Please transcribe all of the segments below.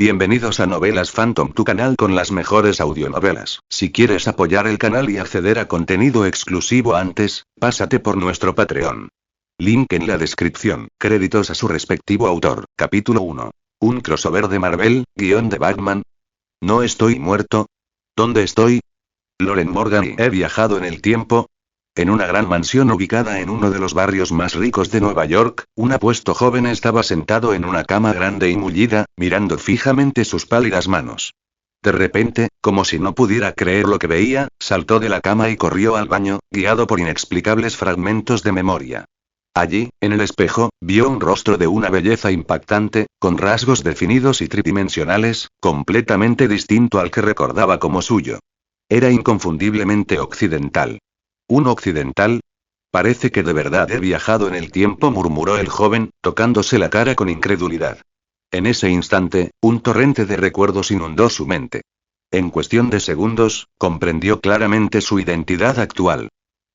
Bienvenidos a Novelas Phantom, tu canal con las mejores audionovelas. Si quieres apoyar el canal y acceder a contenido exclusivo antes, pásate por nuestro Patreon. Link en la descripción. Créditos a su respectivo autor. Capítulo 1. Un crossover de Marvel, guión de Batman. ¿No estoy muerto? ¿Dónde estoy? Loren Morgan y he viajado en el tiempo. En una gran mansión ubicada en uno de los barrios más ricos de Nueva York, un apuesto joven estaba sentado en una cama grande y mullida, mirando fijamente sus pálidas manos. De repente, como si no pudiera creer lo que veía, saltó de la cama y corrió al baño, guiado por inexplicables fragmentos de memoria. Allí, en el espejo, vio un rostro de una belleza impactante, con rasgos definidos y tridimensionales, completamente distinto al que recordaba como suyo. Era inconfundiblemente occidental. ¿Un occidental? Parece que de verdad he viajado en el tiempo, murmuró el joven, tocándose la cara con incredulidad. En ese instante, un torrente de recuerdos inundó su mente. En cuestión de segundos, comprendió claramente su identidad actual.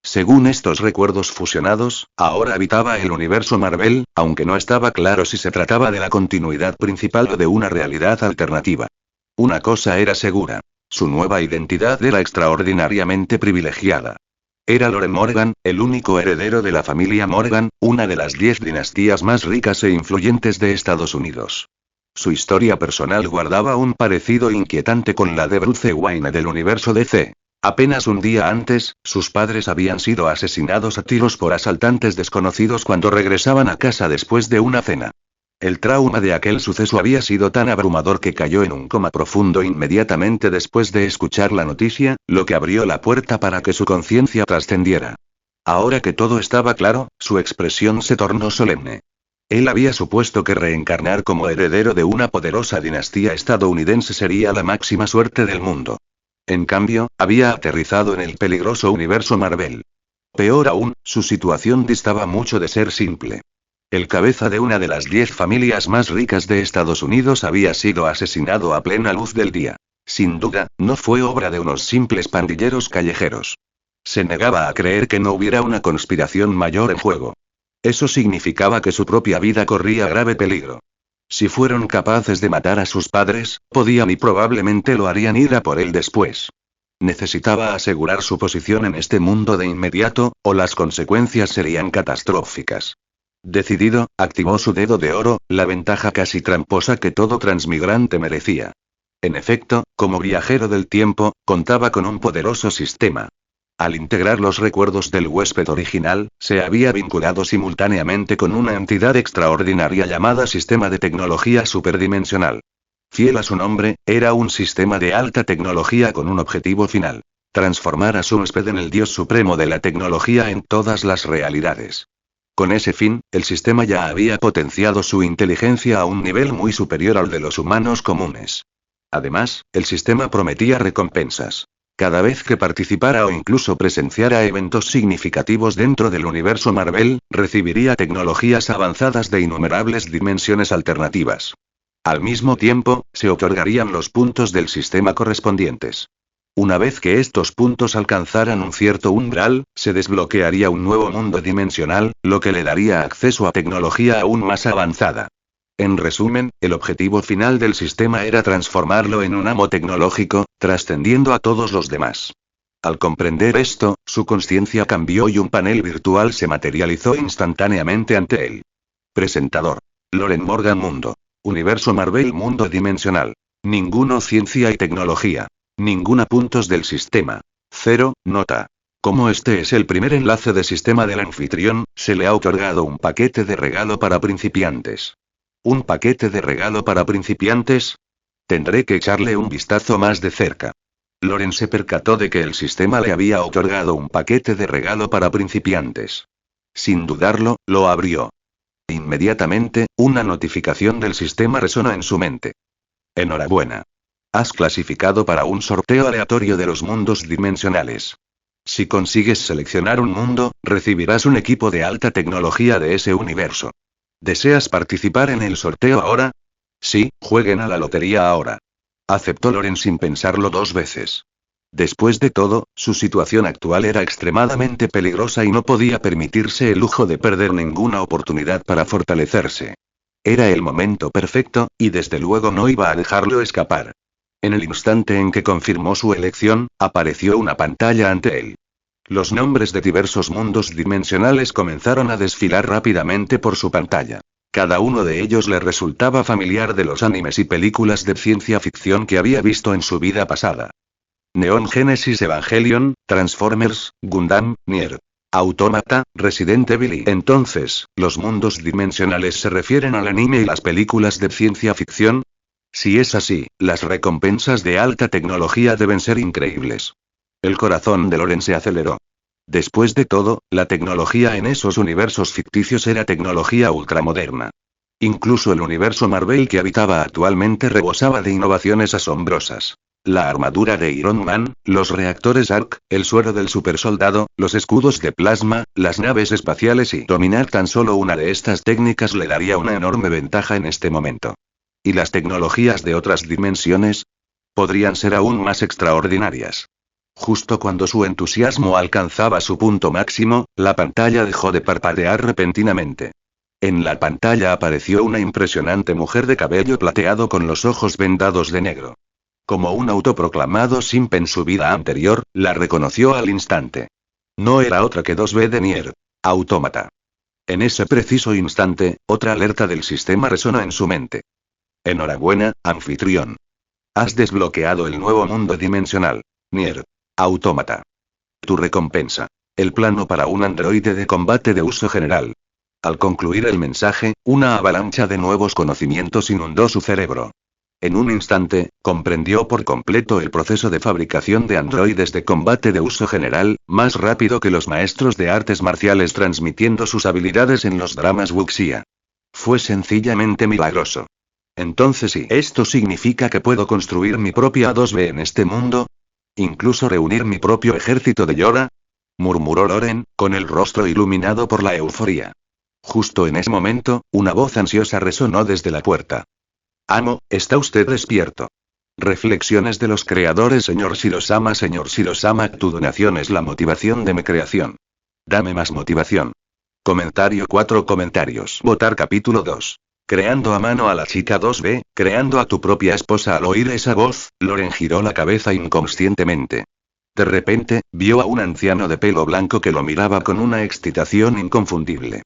Según estos recuerdos fusionados, ahora habitaba el universo Marvel, aunque no estaba claro si se trataba de la continuidad principal o de una realidad alternativa. Una cosa era segura: su nueva identidad era extraordinariamente privilegiada. Era Loren Morgan, el único heredero de la familia Morgan, una de las 10 dinastías más ricas e influyentes de Estados Unidos. Su historia personal guardaba un parecido inquietante con la de Bruce Wayne del universo DC. Apenas un día antes, sus padres habían sido asesinados a tiros por asaltantes desconocidos cuando regresaban a casa después de una cena. El trauma de aquel suceso había sido tan abrumador que cayó en un coma profundo inmediatamente después de escuchar la noticia, lo que abrió la puerta para que su conciencia trascendiera. Ahora que todo estaba claro, su expresión se tornó solemne. Él había supuesto que reencarnar como heredero de una poderosa dinastía estadounidense sería la máxima suerte del mundo. En cambio, había aterrizado en el peligroso universo Marvel. Peor aún, su situación distaba mucho de ser simple. El cabeza de una de las 10 familias más ricas de Estados Unidos había sido asesinado a plena luz del día. Sin duda, no fue obra de unos simples pandilleros callejeros. Se negaba a creer que no hubiera una conspiración mayor en juego. Eso significaba que su propia vida corría grave peligro. Si fueron capaces de matar a sus padres, podían y probablemente lo harían ir a por él después. Necesitaba asegurar su posición en este mundo de inmediato, o las consecuencias serían catastróficas. Decidido, activó su dedo de oro, la ventaja casi tramposa que todo transmigrante merecía. En efecto, como viajero del tiempo, contaba con un poderoso sistema. Al integrar los recuerdos del huésped original, se había vinculado simultáneamente con una entidad extraordinaria llamada Sistema de Tecnología Superdimensional. Fiel a su nombre, era un sistema de alta tecnología con un objetivo final: transformar a su huésped en el dios supremo de la tecnología en todas las realidades. Con ese fin, el sistema ya había potenciado su inteligencia a un nivel muy superior al de los humanos comunes. Además, el sistema prometía recompensas. Cada vez que participara o incluso presenciara eventos significativos dentro del universo Marvel, recibiría tecnologías avanzadas de innumerables dimensiones alternativas. Al mismo tiempo, se otorgarían los puntos del sistema correspondientes. Una vez que estos puntos alcanzaran un cierto umbral, se desbloquearía un nuevo mundo dimensional, lo que le daría acceso a tecnología aún más avanzada. En resumen, el objetivo final del sistema era transformarlo en un amo tecnológico, trascendiendo a todos los demás. Al comprender esto, su conciencia cambió y un panel virtual se materializó instantáneamente ante él. Presentador: Loren Morgan. Mundo. Universo Marvel. Mundo dimensional. Ninguno. Ciencia y tecnología. Ninguna. Puntos del sistema. 0, nota. Como este es el primer enlace de sistema del anfitrión, se le ha otorgado un paquete de regalo para principiantes. ¿Un paquete de regalo para principiantes? Tendré que echarle un vistazo más de cerca. Loren se percató de que el sistema le había otorgado un paquete de regalo para principiantes. Sin dudarlo, lo abrió. Inmediatamente, una notificación del sistema resonó en su mente. Enhorabuena. Has clasificado para un sorteo aleatorio de los mundos dimensionales. Si consigues seleccionar un mundo, recibirás un equipo de alta tecnología de ese universo. ¿Deseas participar en el sorteo ahora? Sí, jueguen a la lotería ahora. Aceptó Loren sin pensarlo 2 veces. Después de todo, su situación actual era extremadamente peligrosa y no podía permitirse el lujo de perder ninguna oportunidad para fortalecerse. Era el momento perfecto, y desde luego no iba a dejarlo escapar. En el instante en que confirmó su elección, apareció una pantalla ante él. Los nombres de diversos mundos dimensionales comenzaron a desfilar rápidamente por su pantalla. Cada uno de ellos le resultaba familiar de los animes y películas de ciencia ficción que había visto en su vida pasada. Neon Genesis Evangelion, Transformers, Gundam, Nier Automata, Resident Evil y entonces, ¿los mundos dimensionales se refieren al anime y las películas de ciencia ficción? Si es así, las recompensas de alta tecnología deben ser increíbles. El corazón de Loren se aceleró. Después de todo, la tecnología en esos universos ficticios era tecnología ultramoderna. Incluso el universo Marvel que habitaba actualmente rebosaba de innovaciones asombrosas. La armadura de Iron Man, los reactores ARC, el suero del supersoldado, los escudos de plasma, las naves espaciales y dominar tan solo una de estas técnicas le daría una enorme ventaja en este momento. ¿Y las tecnologías de otras dimensiones? Podrían ser aún más extraordinarias. Justo cuando su entusiasmo alcanzaba su punto máximo, la pantalla dejó de parpadear repentinamente. En la pantalla apareció una impresionante mujer de cabello plateado con los ojos vendados de negro. Como un autoproclamado simp en su vida anterior, la reconoció al instante. No era otra que 2B de Nier Automata. En ese preciso instante, otra alerta del sistema resonó en su mente. Enhorabuena, anfitrión. Has desbloqueado el nuevo mundo dimensional. Nier Automata. Tu recompensa. El plano para un androide de combate de uso general. Al concluir el mensaje, una avalancha de nuevos conocimientos inundó su cerebro. En un instante, comprendió por completo el proceso de fabricación de androides de combate de uso general, más rápido que los maestros de artes marciales transmitiendo sus habilidades en los dramas wuxia. Fue sencillamente milagroso. Entonces, ¿y esto significa que puedo construir mi propia A2B en este mundo? ¿Incluso reunir mi propio ejército de Yora? Murmuró Loren, con el rostro iluminado por la euforia. Justo en ese momento, una voz ansiosa resonó desde la puerta. Amo, ¿está usted despierto? Reflexiones de los creadores. Señor Shirosama, tu donación es la motivación de mi creación. Dame más motivación. Comentario 4 comentarios. Votar capítulo 2. Creando a mano a la chica 2B, creando a tu propia esposa. Al oír esa voz, Loren giró la cabeza inconscientemente. De repente, vio a un anciano de pelo blanco que lo miraba con una excitación inconfundible.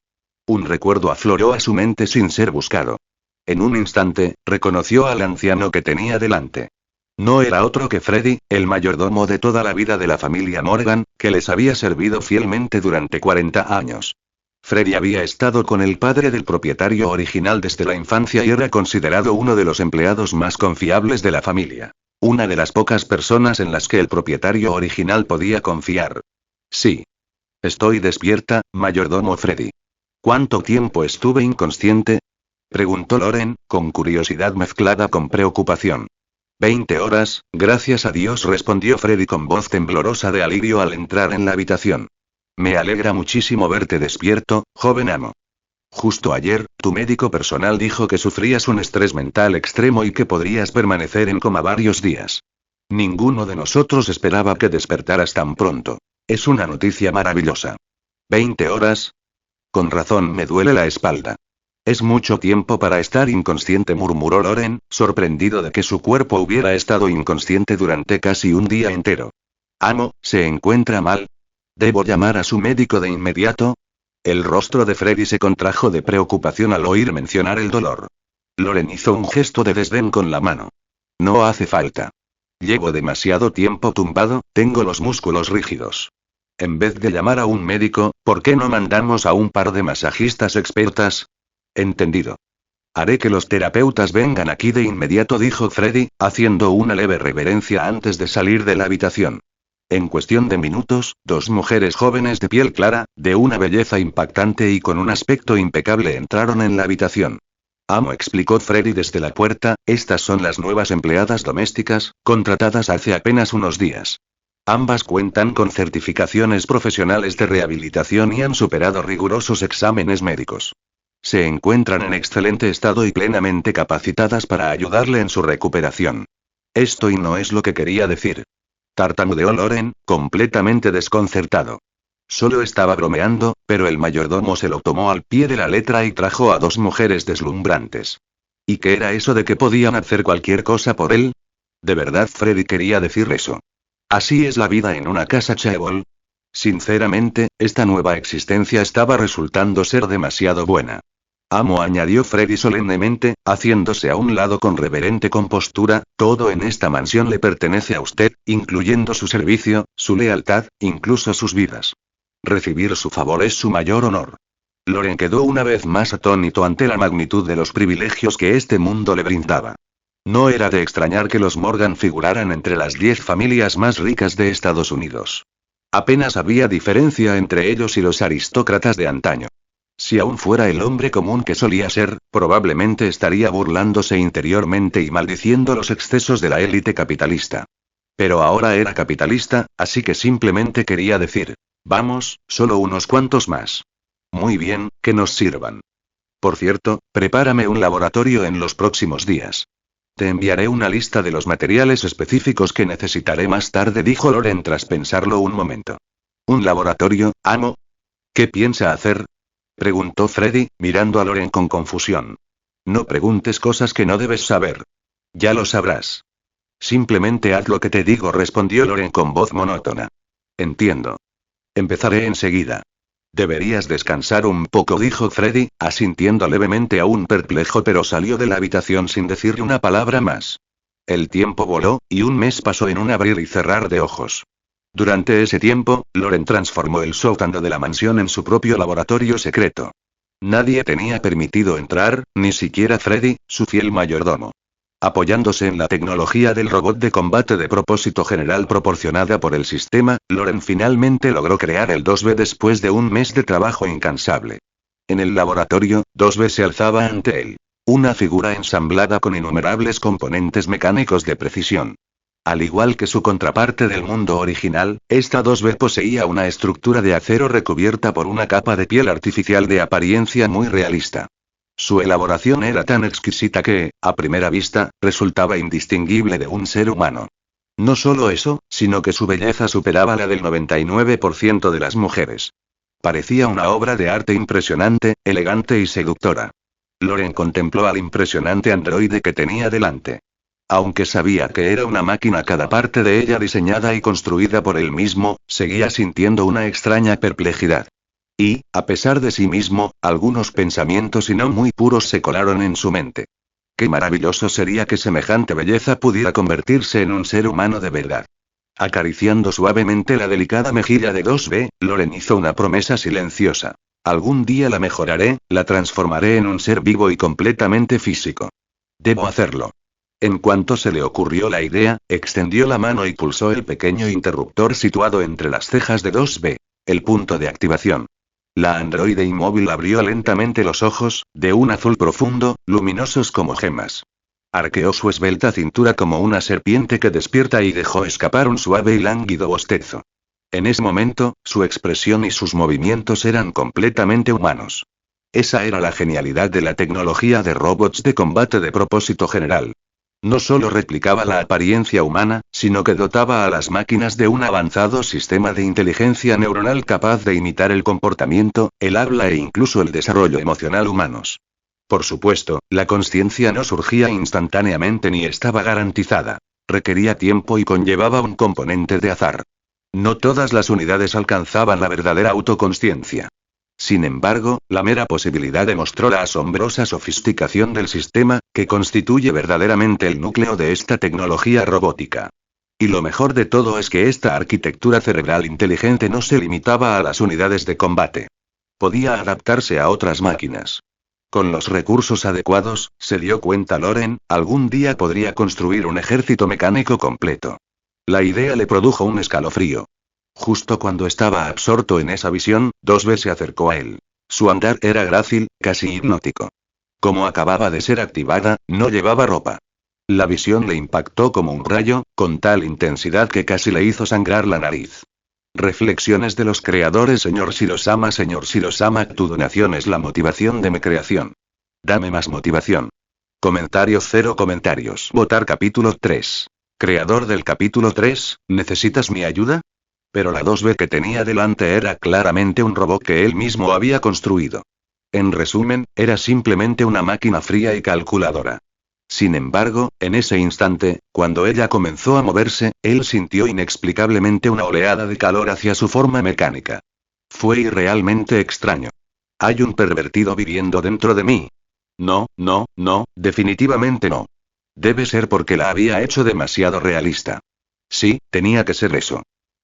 Un recuerdo afloró a su mente sin ser buscado. En un instante, reconoció al anciano que tenía delante. No era otro que Freddy, el mayordomo de toda la vida de la familia Morgan, que les había servido fielmente durante 40 años. Freddy había estado con el padre del propietario original desde la infancia y era considerado uno de los empleados más confiables de la familia. Una de las pocas personas en las que el propietario original podía confiar. Sí. Estoy despierta, mayordomo Freddy. ¿Cuánto tiempo estuve inconsciente? Preguntó Loren, con curiosidad mezclada con preocupación. 20 horas, gracias a Dios, respondió Freddy con voz temblorosa de alivio al entrar en la habitación. Me alegra muchísimo verte despierto, joven amo. Justo ayer, tu médico personal dijo que sufrías un estrés mental extremo y que podrías permanecer en coma varios días. Ninguno de nosotros esperaba que despertaras tan pronto. Es una noticia maravillosa. 20 horas. Con razón me duele la espalda. Es mucho tiempo para estar inconsciente, murmuró Loren, sorprendido de que su cuerpo hubiera estado inconsciente durante casi un día entero. Amo, ¿se encuentra mal? ¿Debo llamar a su médico de inmediato? El rostro de Freddy se contrajo de preocupación al oír mencionar el dolor. Loren hizo un gesto de desdén con la mano. No hace falta. Llevo demasiado tiempo tumbado, tengo los músculos rígidos. En vez de llamar a un médico, ¿por qué no mandamos a un par de masajistas expertas? Entendido. Haré que los terapeutas vengan aquí de inmediato, dijo Freddy, haciendo una leve reverencia antes de salir de la habitación. En cuestión de minutos, dos mujeres jóvenes de piel clara, de una belleza impactante y con un aspecto impecable entraron en la habitación. Amo, explicó Freddy desde la puerta, estas son las nuevas empleadas domésticas, contratadas hace apenas unos días. Ambas cuentan con certificaciones profesionales de rehabilitación y han superado rigurosos exámenes médicos. Se encuentran en excelente estado y plenamente capacitadas para ayudarle en su recuperación. Esto y no es lo que quería decir. Tartamudeó Loren, completamente desconcertado. Solo estaba bromeando, pero el mayordomo se lo tomó al pie de la letra y trajo a 2 mujeres deslumbrantes. ¿Y qué era eso de que podían hacer cualquier cosa por él? ¿De verdad Freddy quería decir eso? ¿Así es la vida en una casa chaebol? Sinceramente, esta nueva existencia estaba resultando ser demasiado buena. Amo, añadió Freddy solemnemente, haciéndose a un lado con reverente compostura, todo en esta mansión le pertenece a usted, incluyendo su servicio, su lealtad, incluso sus vidas. Recibir su favor es su mayor honor. Loren quedó una vez más atónito ante la magnitud de los privilegios que este mundo le brindaba. No era de extrañar que los Morgan figuraran entre las 10 familias más ricas de Estados Unidos. Apenas había diferencia entre ellos y los aristócratas de antaño. Si aún fuera el hombre común que solía ser, probablemente estaría burlándose interiormente y maldiciendo los excesos de la élite capitalista. Pero ahora era capitalista, así que simplemente quería decir: vamos, solo unos cuantos más. Muy bien, que nos sirvan. Por cierto, prepárame un laboratorio en los próximos días. Te enviaré una lista de los materiales específicos que necesitaré más tarde, dijo Loren tras pensarlo un momento. ¿Un laboratorio, amo? ¿Qué piensa hacer?, preguntó Freddy, mirando a Loren con confusión. No preguntes cosas que no debes saber. Ya lo sabrás. Simplemente haz lo que te digo, respondió Loren con voz monótona. Entiendo. Empezaré enseguida. Deberías descansar un poco, dijo Freddy, asintiendo levemente, aún perplejo, pero salió de la habitación sin decir una palabra más. El tiempo voló, y un mes pasó en un abrir y cerrar de ojos. Durante ese tiempo, Loren transformó el sótano de la mansión en su propio laboratorio secreto. Nadie tenía permitido entrar, ni siquiera Freddy, su fiel mayordomo. Apoyándose en la tecnología del robot de combate de propósito general proporcionada por el sistema, Loren finalmente logró crear el 2B después de un mes de trabajo incansable. En el laboratorio, 2B se alzaba ante él. Una figura ensamblada con innumerables componentes mecánicos de precisión. Al igual que su contraparte del mundo original, esta 2B poseía una estructura de acero recubierta por una capa de piel artificial de apariencia muy realista. Su elaboración era tan exquisita que, a primera vista, resultaba indistinguible de un ser humano. No solo eso, sino que su belleza superaba la del 99% de las mujeres. Parecía una obra de arte impresionante, elegante y seductora. Loren contempló al impresionante androide que tenía delante. Aunque sabía que era una máquina, cada parte de ella diseñada y construida por él mismo, seguía sintiendo una extraña perplejidad. Y, a pesar de sí mismo, algunos pensamientos y no muy puros se colaron en su mente. Qué maravilloso sería que semejante belleza pudiera convertirse en un ser humano de verdad. Acariciando suavemente la delicada mejilla de 2B, Loren hizo una promesa silenciosa. Algún día la mejoraré, la transformaré en un ser vivo y completamente físico. Debo hacerlo. En cuanto se le ocurrió la idea, extendió la mano y pulsó el pequeño interruptor situado entre las cejas de 2B. El punto de activación. La androide inmóvil abrió lentamente los ojos, de un azul profundo, luminosos como gemas. Arqueó su esbelta cintura como una serpiente que despierta y dejó escapar un suave y lánguido bostezo. En ese momento, su expresión y sus movimientos eran completamente humanos. Esa era la genialidad de la tecnología de robots de combate de propósito general. No solo replicaba la apariencia humana, sino que dotaba a las máquinas de un avanzado sistema de inteligencia neuronal capaz de imitar el comportamiento, el habla e incluso el desarrollo emocional humanos. Por supuesto, la consciencia no surgía instantáneamente ni estaba garantizada. Requería tiempo y conllevaba un componente de azar. No todas las unidades alcanzaban la verdadera autoconsciencia. Sin embargo, la mera posibilidad demostró la asombrosa sofisticación del sistema, que constituye verdaderamente el núcleo de esta tecnología robótica. Y lo mejor de todo es que esta arquitectura cerebral inteligente no se limitaba a las unidades de combate. Podía adaptarse a otras máquinas. Con los recursos adecuados, se dio cuenta Loren, algún día podría construir un ejército mecánico completo. La idea le produjo un escalofrío. Justo cuando estaba absorto en esa visión, 2B se acercó a él. Su andar era grácil, casi hipnótico. Como acababa de ser activada, no llevaba ropa. La visión le impactó como un rayo, con tal intensidad que casi le hizo sangrar la nariz. Reflexiones de los creadores. Señor Shirosama, tu donación es la motivación de mi creación. Dame más motivación. Comentario 0 comentarios. Votar capítulo 3. Creador del capítulo 3, ¿necesitas mi ayuda? Pero la 2B que tenía delante era claramente un robot que él mismo había construido. En resumen, era simplemente una máquina fría y calculadora. Sin embargo, en ese instante, cuando ella comenzó a moverse, él sintió inexplicablemente una oleada de calor hacia su forma mecánica. Fue irrealmente extraño. Hay un pervertido viviendo dentro de mí. No, no, no, definitivamente no. Debe ser porque la había hecho demasiado realista. Sí, tenía que ser eso.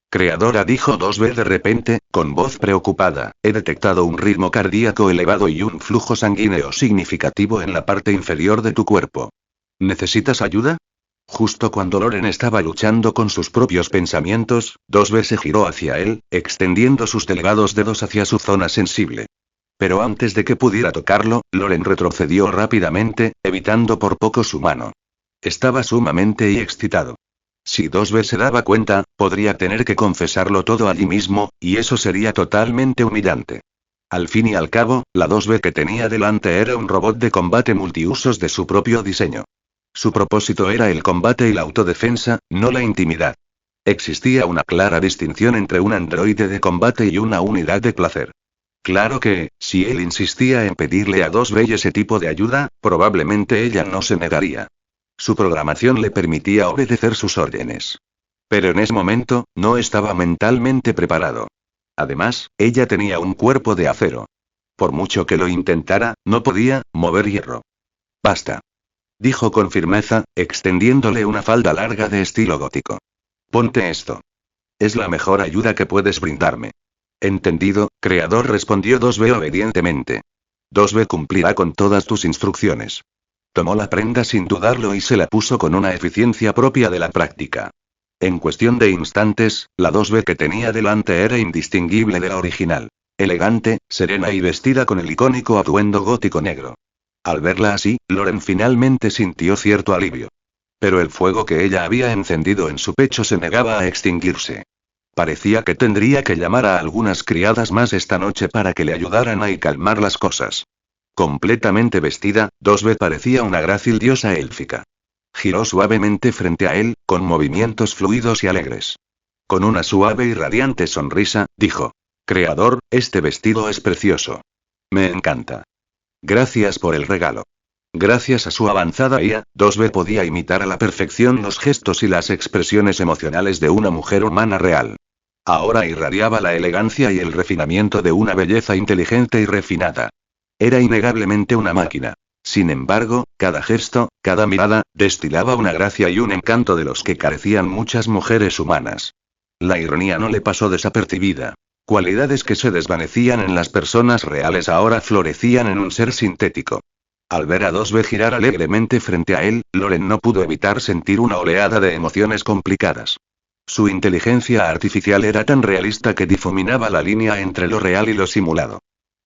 Creadora, dijo 2B de repente, con voz preocupada, he detectado un ritmo cardíaco elevado y un flujo sanguíneo significativo en la parte inferior de tu cuerpo. ¿Necesitas ayuda? Justo cuando Loren estaba luchando con sus propios pensamientos, 2B se giró hacia él, extendiendo sus delgados dedos hacia su zona sensible. Pero antes de que pudiera tocarlo, Loren retrocedió rápidamente, evitando por poco su mano. Estaba sumamente excitado. Si 2B se daba cuenta, podría tener que confesarlo todo allí mismo, y eso sería totalmente humillante. Al fin y al cabo, la 2B que tenía delante era un robot de combate multiusos de su propio diseño. Su propósito era el combate y la autodefensa, no la intimidad. Existía una clara distinción entre un androide de combate y una unidad de placer. Claro que, si él insistía en pedirle a 2B ese tipo de ayuda, probablemente ella no se negaría. Su programación le permitía obedecer sus órdenes. Pero en ese momento, no estaba mentalmente preparado. Además, ella tenía un cuerpo de acero. Por mucho que lo intentara, no podía mover hierro. Basta. Dijo con firmeza, extendiéndole una falda larga de estilo gótico. Ponte esto. Es la mejor ayuda que puedes brindarme. Entendido, creador, respondió 2B obedientemente. 2B cumplirá con todas tus instrucciones. Tomó la prenda sin dudarlo y se la puso con una eficiencia propia de la práctica. En cuestión de instantes, la 2B que tenía delante era indistinguible de la original. Elegante, serena y vestida con el icónico atuendo gótico negro. Al verla así, Loren finalmente sintió cierto alivio. Pero el fuego que ella había encendido en su pecho se negaba a extinguirse. Parecía que tendría que llamar a algunas criadas más esta noche para que le ayudaran a calmar las cosas. Completamente vestida, 2B parecía una grácil diosa élfica. Giró suavemente frente a él, con movimientos fluidos y alegres. Con una suave y radiante sonrisa, dijo: Creador, este vestido es precioso. Me encanta. Gracias por el regalo. Gracias a su avanzada IA, 2B podía imitar a la perfección los gestos y las expresiones emocionales de una mujer humana real. Ahora irradiaba la elegancia y el refinamiento de una belleza inteligente y refinada. Era innegablemente una máquina. Sin embargo, cada gesto, cada mirada, destilaba una gracia y un encanto de los que carecían muchas mujeres humanas. La ironía no le pasó desapercibida. Cualidades que se desvanecían en las personas reales ahora florecían en un ser sintético. Al ver a 2B girar alegremente frente a él, Loren no pudo evitar sentir una oleada de emociones complicadas. Su inteligencia artificial era tan realista que difuminaba la línea entre lo real y lo simulado.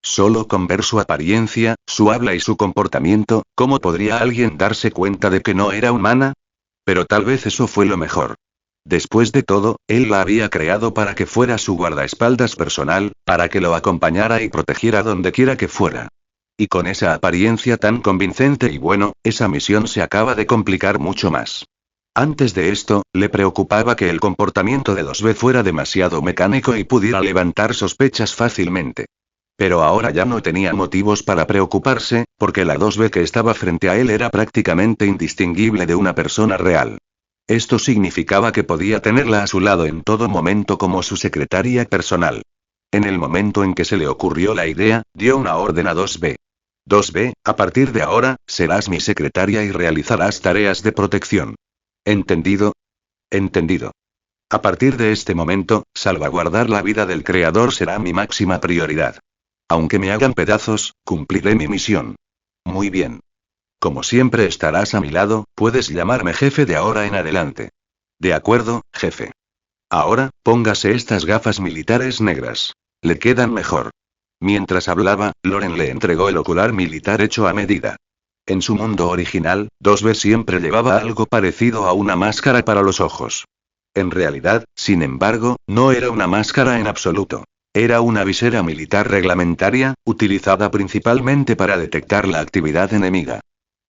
Solo con ver su apariencia, su habla y su comportamiento, ¿cómo podría alguien darse cuenta de que no era humana? Pero tal vez eso fue lo mejor. Después de todo, él la había creado para que fuera su guardaespaldas personal, para que lo acompañara y protegiera donde quiera que fuera. Y con esa apariencia tan convincente y bueno, esa misión se acaba de complicar mucho más. Antes de esto, le preocupaba que el comportamiento de 2B fuera demasiado mecánico y pudiera levantar sospechas fácilmente. Pero ahora ya no tenía motivos para preocuparse, porque la 2B que estaba frente a él era prácticamente indistinguible de una persona real. Esto significaba que podía tenerla a su lado en todo momento como su secretaria personal. En el momento en que se le ocurrió la idea, dio una orden a 2B. 2B, a partir de ahora, serás mi secretaria y realizarás tareas de protección. ¿Entendido? Entendido. A partir de este momento, salvaguardar la vida del creador será mi máxima prioridad. Aunque me hagan pedazos, cumpliré mi misión. Muy bien. Como siempre estarás a mi lado, puedes llamarme jefe de ahora en adelante. De acuerdo, jefe. Ahora, póngase estas gafas militares negras. Le quedan mejor. Mientras hablaba, Loren le entregó el ocular militar hecho a medida. En su mundo original, 2B siempre llevaba algo parecido a una máscara para los ojos. En realidad, sin embargo, no era una máscara en absoluto. Era una visera militar reglamentaria, utilizada principalmente para detectar la actividad enemiga.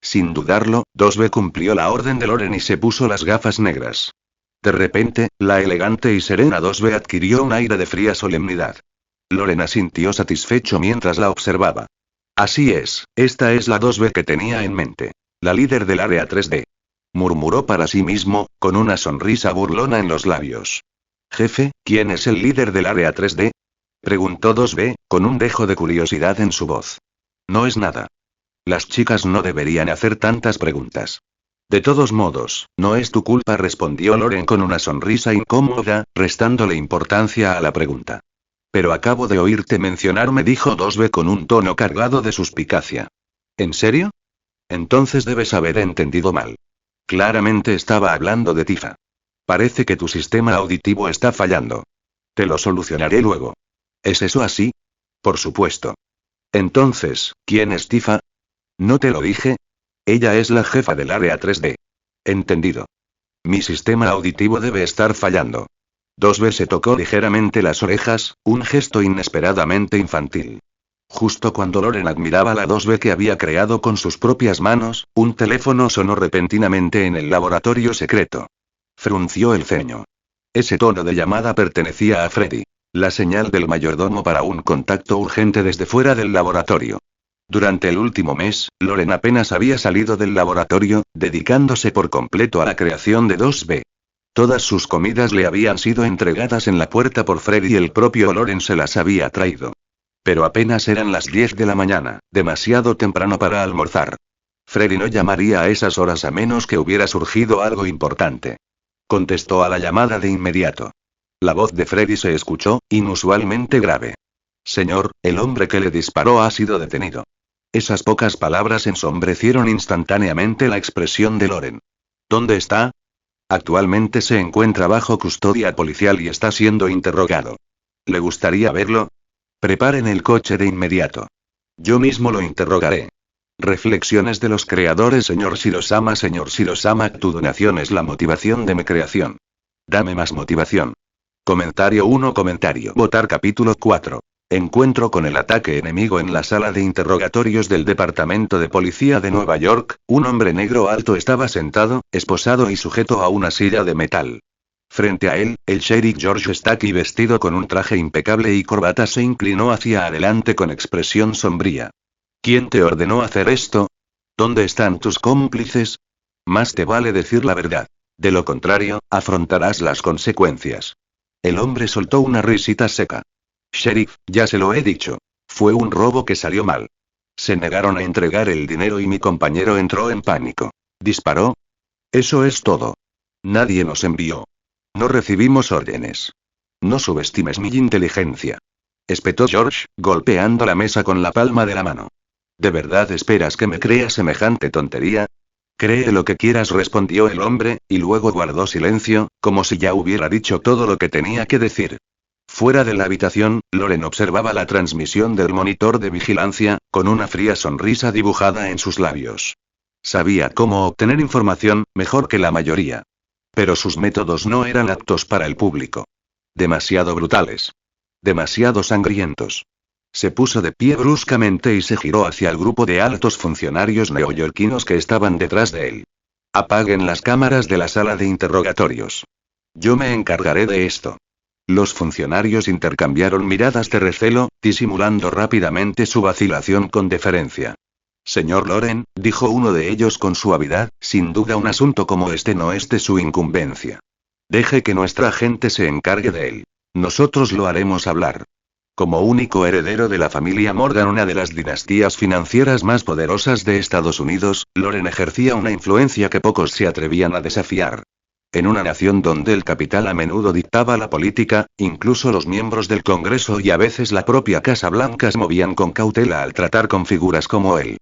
Sin dudarlo, 2B cumplió la orden de Loren y se puso las gafas negras. De repente, la elegante y serena 2B adquirió un aire de fría solemnidad. Loren asintió satisfecho mientras la observaba. Así es, esta es la 2B que tenía en mente. La líder del área 3D. Murmuró para sí mismo, con una sonrisa burlona en los labios. Jefe, ¿quién es el líder del área 3D? Preguntó 2B, con un dejo de curiosidad en su voz. No es nada. Las chicas no deberían hacer tantas preguntas. De todos modos, no es tu culpa, respondió Loren con una sonrisa incómoda, restándole importancia a la pregunta. Pero acabo de oírte mencionarme, dijo 2B con un tono cargado de suspicacia. ¿En serio? Entonces debes haber entendido mal. Claramente estaba hablando de Tifa. Parece que tu sistema auditivo está fallando. Te lo solucionaré luego. ¿Es eso así? Por supuesto. Entonces, ¿quién es Tifa? ¿No te lo dije? Ella es la jefa del área 3D. Entendido. Mi sistema auditivo debe estar fallando. 2B se tocó ligeramente las orejas, un gesto inesperadamente infantil. Justo cuando Loren admiraba la 2B que había creado con sus propias manos, un teléfono sonó repentinamente en el laboratorio secreto. Frunció el ceño. Ese tono de llamada pertenecía a Freddy. La señal del mayordomo para un contacto urgente desde fuera del laboratorio. Durante el último mes, Loren apenas había salido del laboratorio, dedicándose por completo a la creación de 2B. Todas sus comidas le habían sido entregadas en la puerta por Freddy y el propio Loren se las había traído. Pero apenas eran las 10 de la mañana, demasiado temprano para almorzar. Freddy no llamaría a esas horas a menos que hubiera surgido algo importante. Contestó a la llamada de inmediato. La voz de Freddy se escuchó, inusualmente grave. Señor, el hombre que le disparó ha sido detenido. Esas pocas palabras ensombrecieron instantáneamente la expresión de Loren. ¿Dónde está? Actualmente se encuentra bajo custodia policial y está siendo interrogado. ¿Le gustaría verlo? Preparen el coche de inmediato. Yo mismo lo interrogaré. Reflexiones de los creadores. Señor Shirosama, tu donación es la motivación de mi creación. Dame más motivación. Comentario 1. Votar capítulo 4. Encuentro con el ataque enemigo. En la sala de interrogatorios del Departamento de Policía de Nueva York, un hombre negro alto estaba sentado, esposado y sujeto a una silla de metal. Frente a él, el sheriff George Stacky, vestido con un traje impecable y corbata, se inclinó hacia adelante con expresión sombría. ¿Quién te ordenó hacer esto? ¿Dónde están tus cómplices? Más te vale decir la verdad. De lo contrario, afrontarás las consecuencias. El hombre soltó una risita seca. Sheriff, ya se lo he dicho. Fue un robo que salió mal. Se negaron a entregar el dinero y mi compañero entró en pánico. ¿Disparó? Eso es todo. Nadie nos envió. No recibimos órdenes. No subestimes mi inteligencia. Espetó George, golpeando la mesa con la palma de la mano. ¿De verdad esperas que me crea semejante tontería? Cree lo que quieras, respondió el hombre, y luego guardó silencio, como si ya hubiera dicho todo lo que tenía que decir. Fuera de la habitación, Loren observaba la transmisión del monitor de vigilancia, con una fría sonrisa dibujada en sus labios. Sabía cómo obtener información, mejor que la mayoría. Pero sus métodos no eran aptos para el público. Demasiado brutales. Demasiado sangrientos. Se puso de pie bruscamente y se giró hacia el grupo de altos funcionarios neoyorquinos que estaban detrás de él. Apaguen las cámaras de la sala de interrogatorios. Yo me encargaré de esto. Los funcionarios intercambiaron miradas de recelo, disimulando rápidamente su vacilación con deferencia. Señor Loren, dijo uno de ellos con suavidad, sin duda un asunto como este no es de su incumbencia. Deje que nuestra gente se encargue de él. Nosotros lo haremos hablar. Como único heredero de la familia Morgan, una de las dinastías financieras más poderosas de Estados Unidos, Loren ejercía una influencia que pocos se atrevían a desafiar. En una nación donde el capital a menudo dictaba la política, incluso los miembros del Congreso y a veces la propia Casa Blanca se movían con cautela al tratar con figuras como él.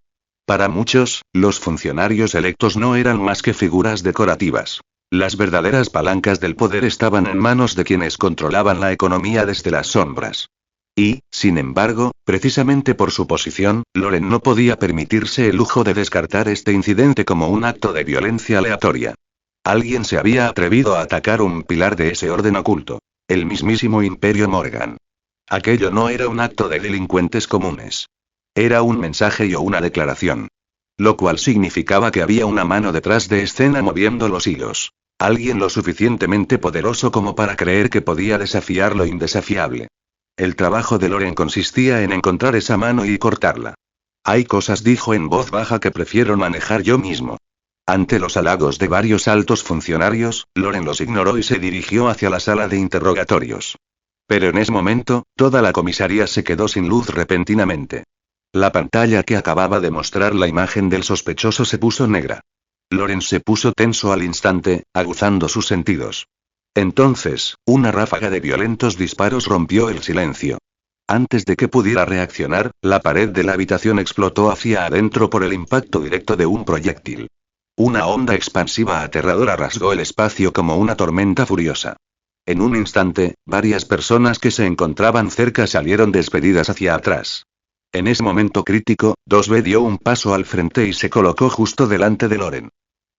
Para muchos, los funcionarios electos no eran más que figuras decorativas. Las verdaderas palancas del poder estaban en manos de quienes controlaban la economía desde las sombras. Y, sin embargo, precisamente por su posición, Loren no podía permitirse el lujo de descartar este incidente como un acto de violencia aleatoria. Alguien se había atrevido a atacar un pilar de ese orden oculto. El mismísimo Imperio Morgan. Aquello no era un acto de delincuentes comunes. Era un mensaje o una declaración. Lo cual significaba que había una mano detrás de escena moviendo los hilos. Alguien lo suficientemente poderoso como para creer que podía desafiar lo indesafiable. El trabajo de Loren consistía en encontrar esa mano y cortarla. Hay cosas, dijo en voz baja, que prefiero manejar yo mismo. Ante los halagos de varios altos funcionarios, Loren los ignoró y se dirigió hacia la sala de interrogatorios. Pero en ese momento, toda la comisaría se quedó sin luz repentinamente. La pantalla que acababa de mostrar la imagen del sospechoso se puso negra. Loren se puso tenso al instante, aguzando sus sentidos. Entonces, una ráfaga de violentos disparos rompió el silencio. Antes de que pudiera reaccionar, la pared de la habitación explotó hacia adentro por el impacto directo de un proyectil. Una onda expansiva aterradora rasgó el espacio como una tormenta furiosa. En un instante, varias personas que se encontraban cerca salieron despedidas hacia atrás. En ese momento crítico, 2B dio un paso al frente y se colocó justo delante de Loren.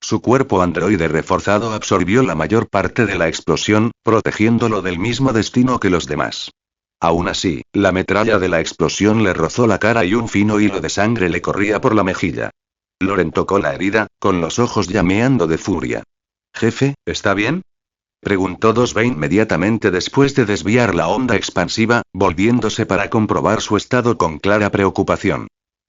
Su cuerpo androide reforzado absorbió la mayor parte de la explosión, protegiéndolo del mismo destino que los demás. Aún así, la metralla de la explosión le rozó la cara y un fino hilo de sangre le corría por la mejilla. Loren tocó la herida, con los ojos llameando de furia. «Jefe, ¿está bien?», preguntó 2B inmediatamente después de desviar la onda expansiva, volviéndose para comprobar su estado con clara preocupación.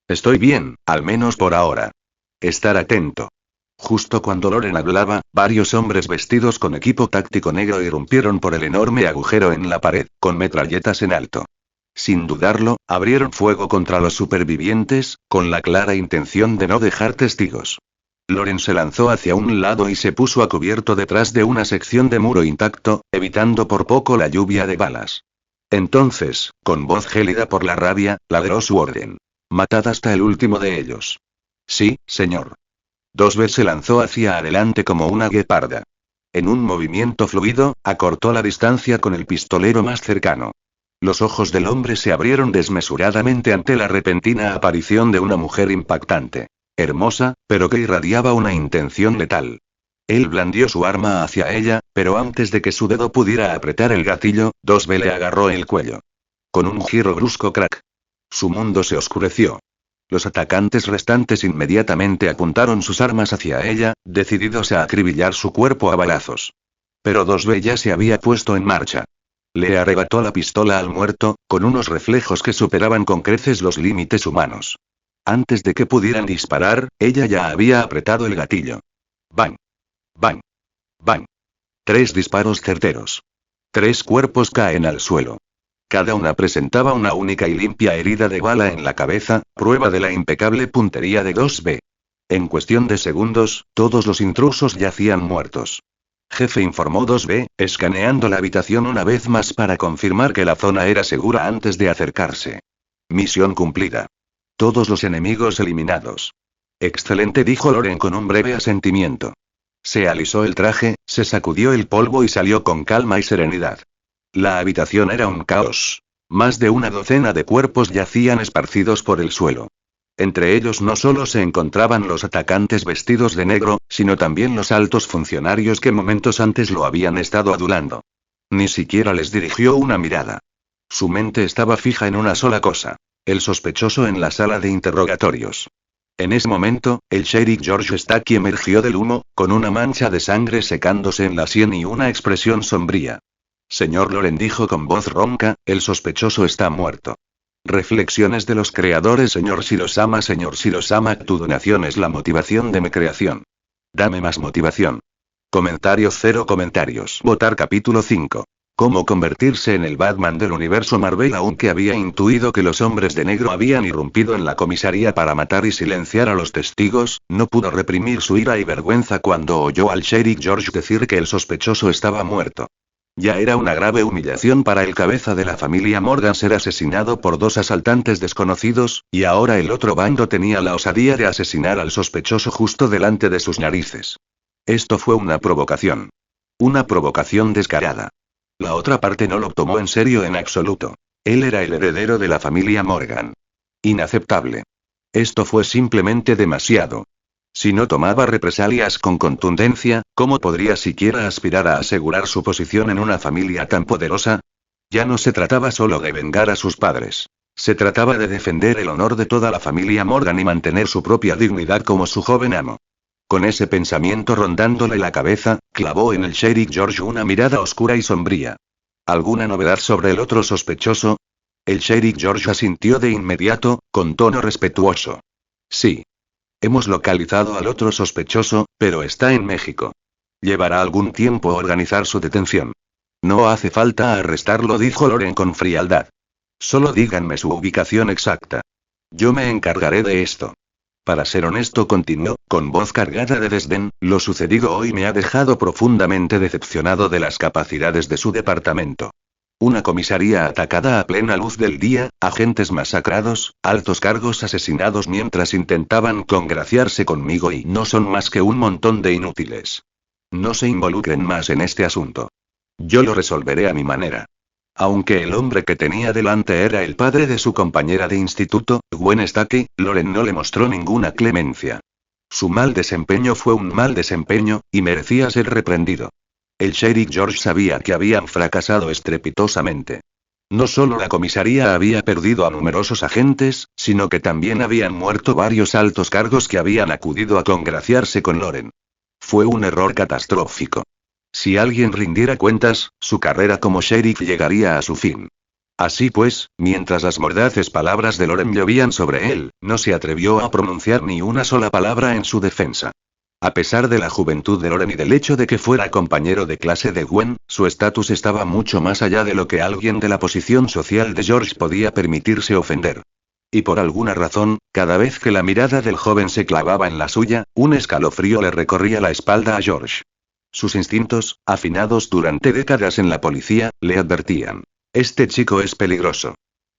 «Estoy bien, al menos por ahora. Estar atento». Justo cuando Loren hablaba, varios hombres vestidos con equipo táctico negro irrumpieron por el enorme agujero en la pared, con metralletas en alto. Sin dudarlo, abrieron fuego contra los supervivientes, con la clara intención de no dejar testigos. Loren se lanzó hacia un lado y se puso a cubierto detrás de una sección de muro intacto, evitando por poco la lluvia de balas. Entonces, con voz gélida por la rabia, ladró su orden. «Matad hasta el último de ellos». «Sí, señor». 2B se lanzó hacia adelante como una gueparda. En un movimiento fluido, acortó la distancia con el pistolero más cercano. Los ojos del hombre se abrieron desmesuradamente ante la repentina aparición de una mujer impactante. Hermosa, pero que irradiaba una intención letal. Él blandió su arma hacia ella, pero antes de que su dedo pudiera apretar el gatillo, 2B le agarró el cuello. Con un giro brusco, crack. Su mundo se oscureció. Los atacantes restantes inmediatamente apuntaron sus armas hacia ella, decididos a acribillar su cuerpo a balazos. Pero 2B ya se había puesto en marcha. Le arrebató la pistola al muerto, con unos reflejos que superaban con creces los límites humanos. Antes de que pudieran disparar, ella ya había apretado el gatillo. ¡Bang! ¡Bang! ¡Bang! 3 disparos certeros. 3 cuerpos caen al suelo. Cada una presentaba una única y limpia herida de bala en la cabeza, prueba de la impecable puntería de 2B. En cuestión de segundos, todos los intrusos yacían muertos. «Jefe», informó 2B, escaneando la habitación una vez más para confirmar que la zona era segura antes de acercarse. «Misión cumplida. Todos los enemigos eliminados». «Excelente», dijo Loren con un breve asentimiento. Se alisó el traje, se sacudió el polvo y salió con calma y serenidad. La habitación era un caos. Más de una docena de cuerpos yacían esparcidos por el suelo. Entre ellos no solo se encontraban los atacantes vestidos de negro, sino también los altos funcionarios que momentos antes lo habían estado adulando. Ni siquiera les dirigió una mirada. Su mente estaba fija en una sola cosa: el sospechoso en la sala de interrogatorios. En ese momento, el sheriff George Stacky emergió del humo, con una mancha de sangre secándose en la sien y una expresión sombría. «Señor Loren», dijo con voz ronca, «el sospechoso está muerto». Reflexiones de los creadores. Señor Shirosama, tu donación es la motivación de mi creación. Dame más motivación. Comentario 0 comentarios. Votar capítulo 5. Cómo convertirse en el Batman del universo Marvel. Aunque había intuido que los hombres de negro habían irrumpido en la comisaría para matar y silenciar a los testigos, no pudo reprimir su ira y vergüenza cuando oyó al sheriff George decir que el sospechoso estaba muerto. Ya era una grave humillación para el cabeza de la familia Morgan ser asesinado por 2 asaltantes desconocidos, y ahora el otro bando tenía la osadía de asesinar al sospechoso justo delante de sus narices. Esto fue una provocación. Una provocación descarada. La otra parte no lo tomó en serio en absoluto. Él era el heredero de la familia Morgan. Inaceptable. Esto fue simplemente demasiado. Si no tomaba represalias con contundencia, ¿cómo podría siquiera aspirar a asegurar su posición en una familia tan poderosa? Ya no se trataba solo de vengar a sus padres. Se trataba de defender el honor de toda la familia Morgan y mantener su propia dignidad como su joven amo. Con ese pensamiento rondándole la cabeza, clavó en el Sheriff George una mirada oscura y sombría. ¿Alguna novedad sobre el otro sospechoso? El Sheriff George asintió de inmediato, con tono respetuoso. Sí. Hemos localizado al otro sospechoso, pero está en México. Llevará algún tiempo organizar su detención. No hace falta arrestarlo, dijo Loren con frialdad. Solo díganme su ubicación exacta. Yo me encargaré de esto. Para ser honesto, continuó, con voz cargada de desdén, lo sucedido hoy me ha dejado profundamente decepcionado de las capacidades de su departamento. Una comisaría atacada a plena luz del día, agentes masacrados, altos cargos asesinados mientras intentaban congraciarse conmigo y no son más que un montón de inútiles. No se involucren más en este asunto. Yo lo resolveré a mi manera. Aunque el hombre que tenía delante era el padre de su compañera de instituto, Gwen Stacy, Loren no le mostró ninguna clemencia. Su mal desempeño fue un mal desempeño, y merecía ser reprendido. El Sheriff George sabía que habían fracasado estrepitosamente. No solo la comisaría había perdido a numerosos agentes, sino que también habían muerto varios altos cargos que habían acudido a congraciarse con Loren. Fue un error catastrófico. Si alguien rindiera cuentas, su carrera como sheriff llegaría a su fin. Así pues, mientras las mordaces palabras de Loren llovían sobre él, no se atrevió a pronunciar ni una sola palabra en su defensa. A pesar de la juventud de Loren y del hecho de que fuera compañero de clase de Gwen, su estatus estaba mucho más allá de lo que alguien de la posición social de George podía permitirse ofender. Y por alguna razón, cada vez que la mirada del joven se clavaba en la suya, un escalofrío le recorría la espalda a George. Sus instintos, afinados durante décadas en la policía, le advertían. Este chico es peligroso.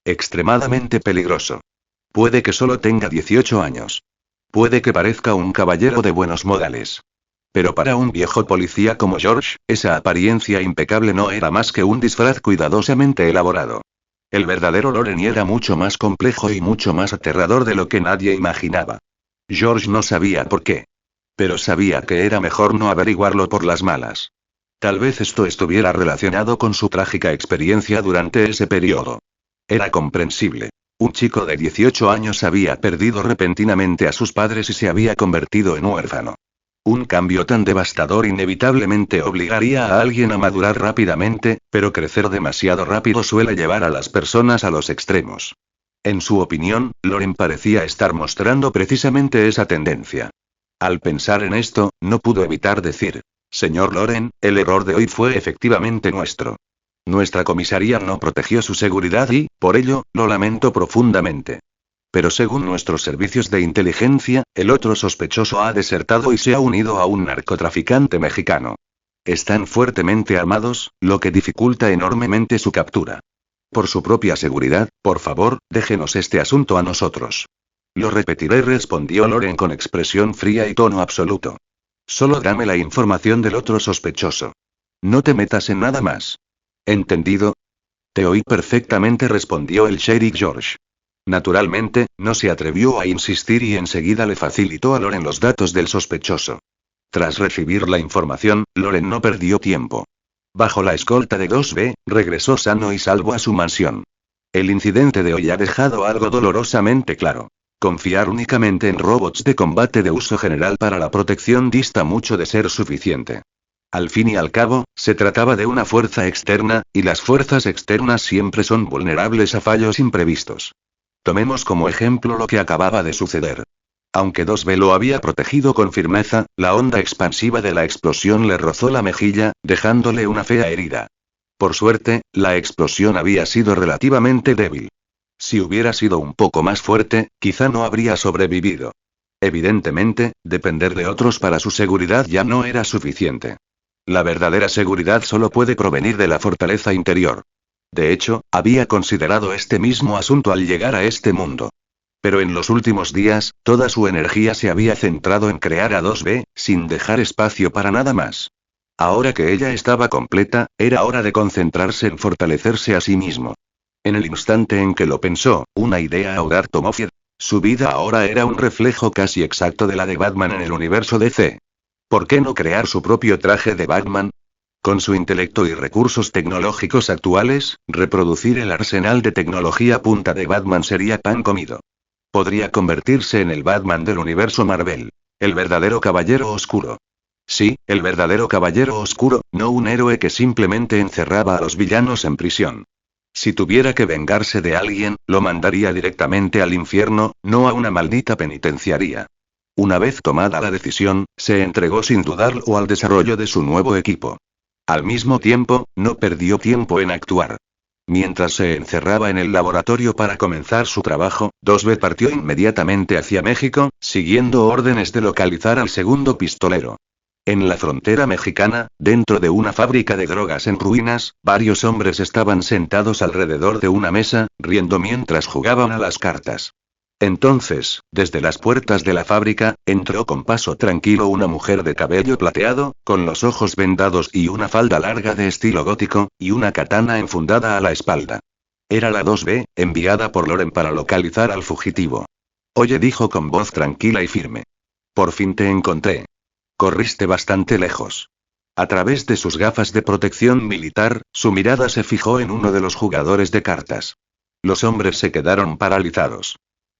Extremadamente peligroso. Puede que solo tenga 18 años. Puede que parezca un caballero de buenos modales. Pero para un viejo policía como George, esa apariencia impecable no era más que un disfraz cuidadosamente elaborado. El verdadero Loren era mucho más complejo y mucho más aterrador de lo que nadie imaginaba. George no sabía por qué. Pero sabía que era mejor no averiguarlo por las malas. Tal vez esto estuviera relacionado con su trágica experiencia durante ese periodo. Era comprensible. Un chico de 18 años había perdido repentinamente a sus padres y se había convertido en huérfano. Un cambio tan devastador inevitablemente obligaría a alguien a madurar rápidamente, pero crecer demasiado rápido suele llevar a las personas a los extremos. En su opinión, Loren parecía estar mostrando precisamente esa tendencia. Al pensar en esto, no pudo evitar decir, señor Loren, el error de hoy fue efectivamente nuestro. Nuestra comisaría no protegió su seguridad y, por ello, lo lamento profundamente. Pero según nuestros servicios de inteligencia, el otro sospechoso ha desertado y se ha unido a un narcotraficante mexicano. Están fuertemente armados, lo que dificulta enormemente su captura. Por su propia seguridad, por favor, déjenos este asunto a nosotros. Lo repetiré, respondió Loren con expresión fría y tono absoluto. Solo dame la información del otro sospechoso. No te metas en nada más. ¿Entendido? Te oí perfectamente, respondió el Sheriff George. Naturalmente, no se atrevió a insistir y enseguida le facilitó a Loren los datos del sospechoso. Tras recibir la información, Loren no perdió tiempo. Bajo la escolta de 2B, regresó sano y salvo a su mansión. El incidente de hoy ha dejado algo dolorosamente claro. Confiar únicamente en robots de combate de uso general para la protección dista mucho de ser suficiente. Al fin y al cabo, se trataba de una fuerza externa, y las fuerzas externas siempre son vulnerables a fallos imprevistos. Tomemos como ejemplo lo que acababa de suceder. Aunque 2B lo había protegido con firmeza, la onda expansiva de la explosión le rozó la mejilla, dejándole una fea herida. Por suerte, la explosión había sido relativamente débil. Si hubiera sido un poco más fuerte, quizá no habría sobrevivido. Evidentemente, depender de otros para su seguridad ya no era suficiente. La verdadera seguridad solo puede provenir de la fortaleza interior. De hecho, había considerado este mismo asunto al llegar a este mundo. Pero en los últimos días, toda su energía se había centrado en crear a 2B, sin dejar espacio para nada más. Ahora que ella estaba completa, era hora de concentrarse en fortalecerse a sí mismo. En el instante en que lo pensó, una idea audaz tomó forma. Su vida ahora era un reflejo casi exacto de la de Batman en el universo DC. ¿Por qué no crear su propio traje de Batman? Con su intelecto y recursos tecnológicos actuales, reproducir el arsenal de tecnología punta de Batman sería pan comido. Podría convertirse en el Batman del universo Marvel. El verdadero caballero oscuro. Sí, el verdadero caballero oscuro, no un héroe que simplemente encerraba a los villanos en prisión. Si tuviera que vengarse de alguien, lo mandaría directamente al infierno, no a una maldita penitenciaría. Una vez tomada la decisión, se entregó sin dudarlo al desarrollo de su nuevo equipo. Al mismo tiempo, no perdió tiempo en actuar. Mientras se encerraba en el laboratorio para comenzar su trabajo, 2B partió inmediatamente hacia México, siguiendo órdenes de localizar al segundo pistolero. En la frontera mexicana, dentro de una fábrica de drogas en ruinas, varios hombres estaban sentados alrededor de una mesa, riendo mientras jugaban a las cartas. Entonces, desde las puertas de la fábrica, entró con paso tranquilo una mujer de cabello plateado, con los ojos vendados y una falda larga de estilo gótico, y una katana enfundada a la espalda. Era la 2B, enviada por Loren para localizar al fugitivo. Oye, dijo con voz tranquila y firme. Por fin te encontré. Corriste bastante lejos. A través de sus gafas de protección militar, su mirada se fijó en uno de los jugadores de cartas. Los hombres se quedaron paralizados.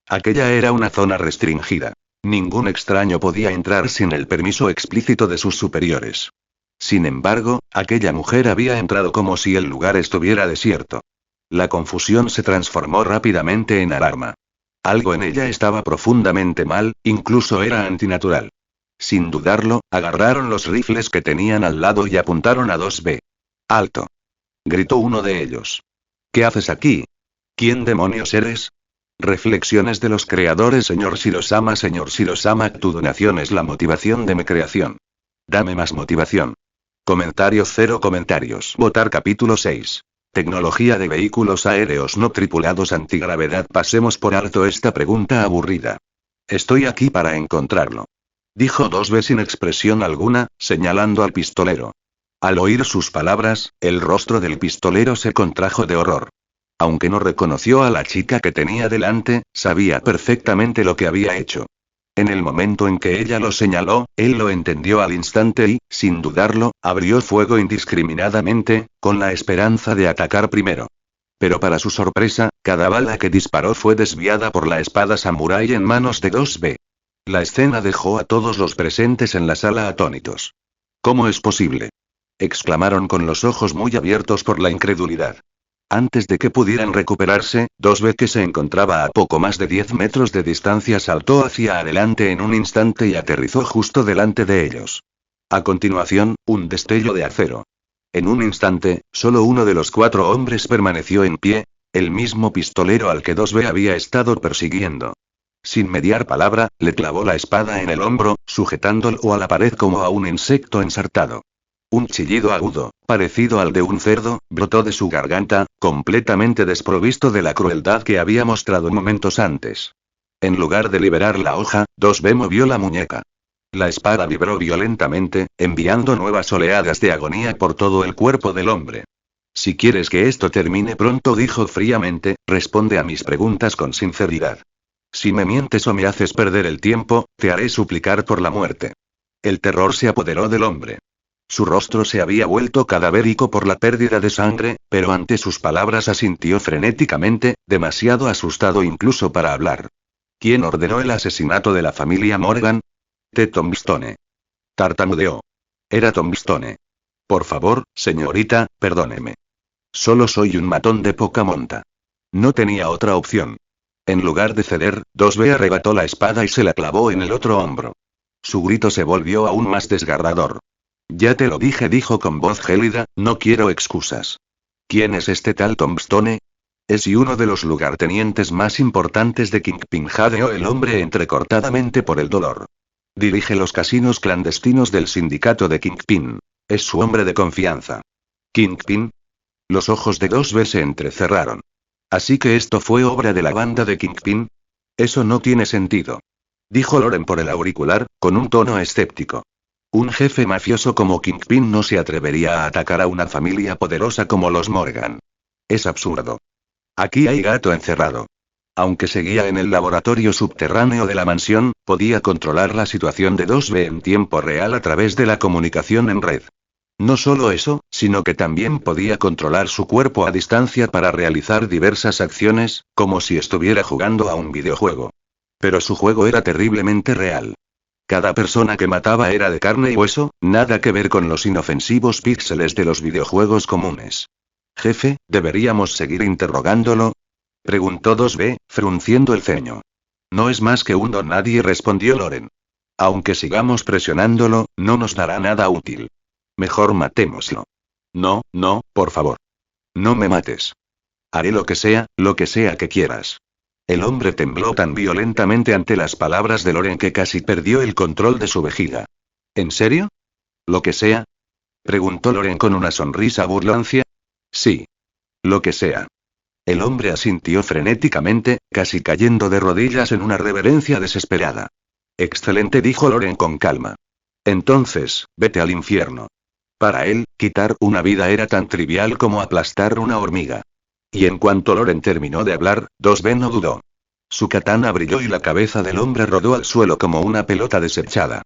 Aquella era una zona restringida. Ningún extraño podía entrar sin el permiso explícito de sus superiores. Sin embargo, aquella mujer había entrado como si el lugar estuviera desierto. La confusión se transformó rápidamente en alarma. Algo en ella estaba profundamente mal, incluso era antinatural. Sin dudarlo, agarraron los rifles que tenían al lado y apuntaron a 2B. ¡Alto! Gritó uno de ellos. ¿Qué haces aquí? ¿Quién demonios eres? Reflexiones de los creadores. Señor Shirosama, tu donación es la motivación de mi creación. Dame más motivación. Comentarios. 0 comentarios. Votar. Capítulo 6. Tecnología de vehículos aéreos no tripulados antigravedad. Pasemos por alto esta pregunta aburrida. Estoy aquí para encontrarlo. Dijo 2B sin expresión alguna, señalando al pistolero. Al oír sus palabras, el rostro del pistolero se contrajo de horror. Aunque no reconoció a la chica que tenía delante, sabía perfectamente lo que había hecho. En el momento en que ella lo señaló, él lo entendió al instante y, sin dudarlo, abrió fuego indiscriminadamente, con la esperanza de atacar primero. Pero para su sorpresa, cada bala que disparó fue desviada por la espada samurái en manos de 2B. La escena dejó a todos los presentes en la sala atónitos. ¿Cómo es posible?, exclamaron con los ojos muy abiertos por la incredulidad. Antes de que pudieran recuperarse, 2B, que se encontraba a poco más de 10 metros de distancia, saltó hacia adelante en un instante y aterrizó justo delante de ellos. A continuación, un destello de acero. En un instante, solo uno de los 4 hombres permaneció en pie, el mismo pistolero al que 2B había estado persiguiendo. Sin mediar palabra, le clavó la espada en el hombro, sujetándolo a la pared como a un insecto ensartado. Un chillido agudo, parecido al de un cerdo, brotó de su garganta, completamente desprovisto de la crueldad que había mostrado momentos antes. En lugar de liberar la hoja, 2B movió la muñeca. La espada vibró violentamente, enviando nuevas oleadas de agonía por todo el cuerpo del hombre. Si quieres que esto termine pronto, dijo fríamente, responde a mis preguntas con sinceridad. Si me mientes o me haces perder el tiempo, te haré suplicar por la muerte. El terror se apoderó del hombre. Su rostro se había vuelto cadavérico por la pérdida de sangre, pero ante sus palabras asintió frenéticamente, demasiado asustado incluso para hablar. ¿Quién ordenó el asesinato de la familia Morgan? Tombstone. Tartamudeó. Era Tombstone. Por favor, señorita, perdóneme. Solo soy un matón de poca monta. No tenía otra opción. En lugar de ceder, 2B arrebató la espada y se la clavó en el otro hombro. Su grito se volvió aún más desgarrador. Ya te lo dije, dijo con voz gélida, no quiero excusas. ¿Quién es este tal Tombstone? Es uno de los lugartenientes más importantes de Kingpin, jadeó el hombre entrecortadamente por el dolor. Dirige los casinos clandestinos del sindicato de Kingpin. Es su hombre de confianza. ¿Kingpin? Los ojos de 2B se entrecerraron. ¿Así que esto fue obra de la banda de Kingpin? Eso no tiene sentido. Dijo Loren por el auricular, con un tono escéptico. Un jefe mafioso como Kingpin no se atrevería a atacar a una familia poderosa como los Morgan. Es absurdo. Aquí hay gato encerrado. Aunque seguía en el laboratorio subterráneo de la mansión, podía controlar la situación de 2B en tiempo real a través de la comunicación en red. No solo eso, sino que también podía controlar su cuerpo a distancia para realizar diversas acciones, como si estuviera jugando a un videojuego. Pero su juego era terriblemente real. Cada persona que mataba era de carne y hueso, nada que ver con los inofensivos píxeles de los videojuegos comunes. Jefe, ¿deberíamos seguir interrogándolo? Preguntó 2B, frunciendo el ceño. No es más que un don nadie, respondió Loren. Aunque sigamos presionándolo, no nos dará nada útil. Mejor matémoslo. No, no, por favor. No me mates. Haré lo que sea que quieras. El hombre tembló tan violentamente ante las palabras de Loren que casi perdió el control de su vejiga. ¿En serio? ¿Lo que sea? Preguntó Loren con una sonrisa burlancia. Sí. Lo que sea. El hombre asintió frenéticamente, casi cayendo de rodillas en una reverencia desesperada. Excelente, dijo Loren con calma. Entonces, vete al infierno. Para él, quitar una vida era tan trivial como aplastar una hormiga. Y en cuanto Loren terminó de hablar, 2B no dudó. Su katana brilló y la cabeza del hombre rodó al suelo como una pelota desechada.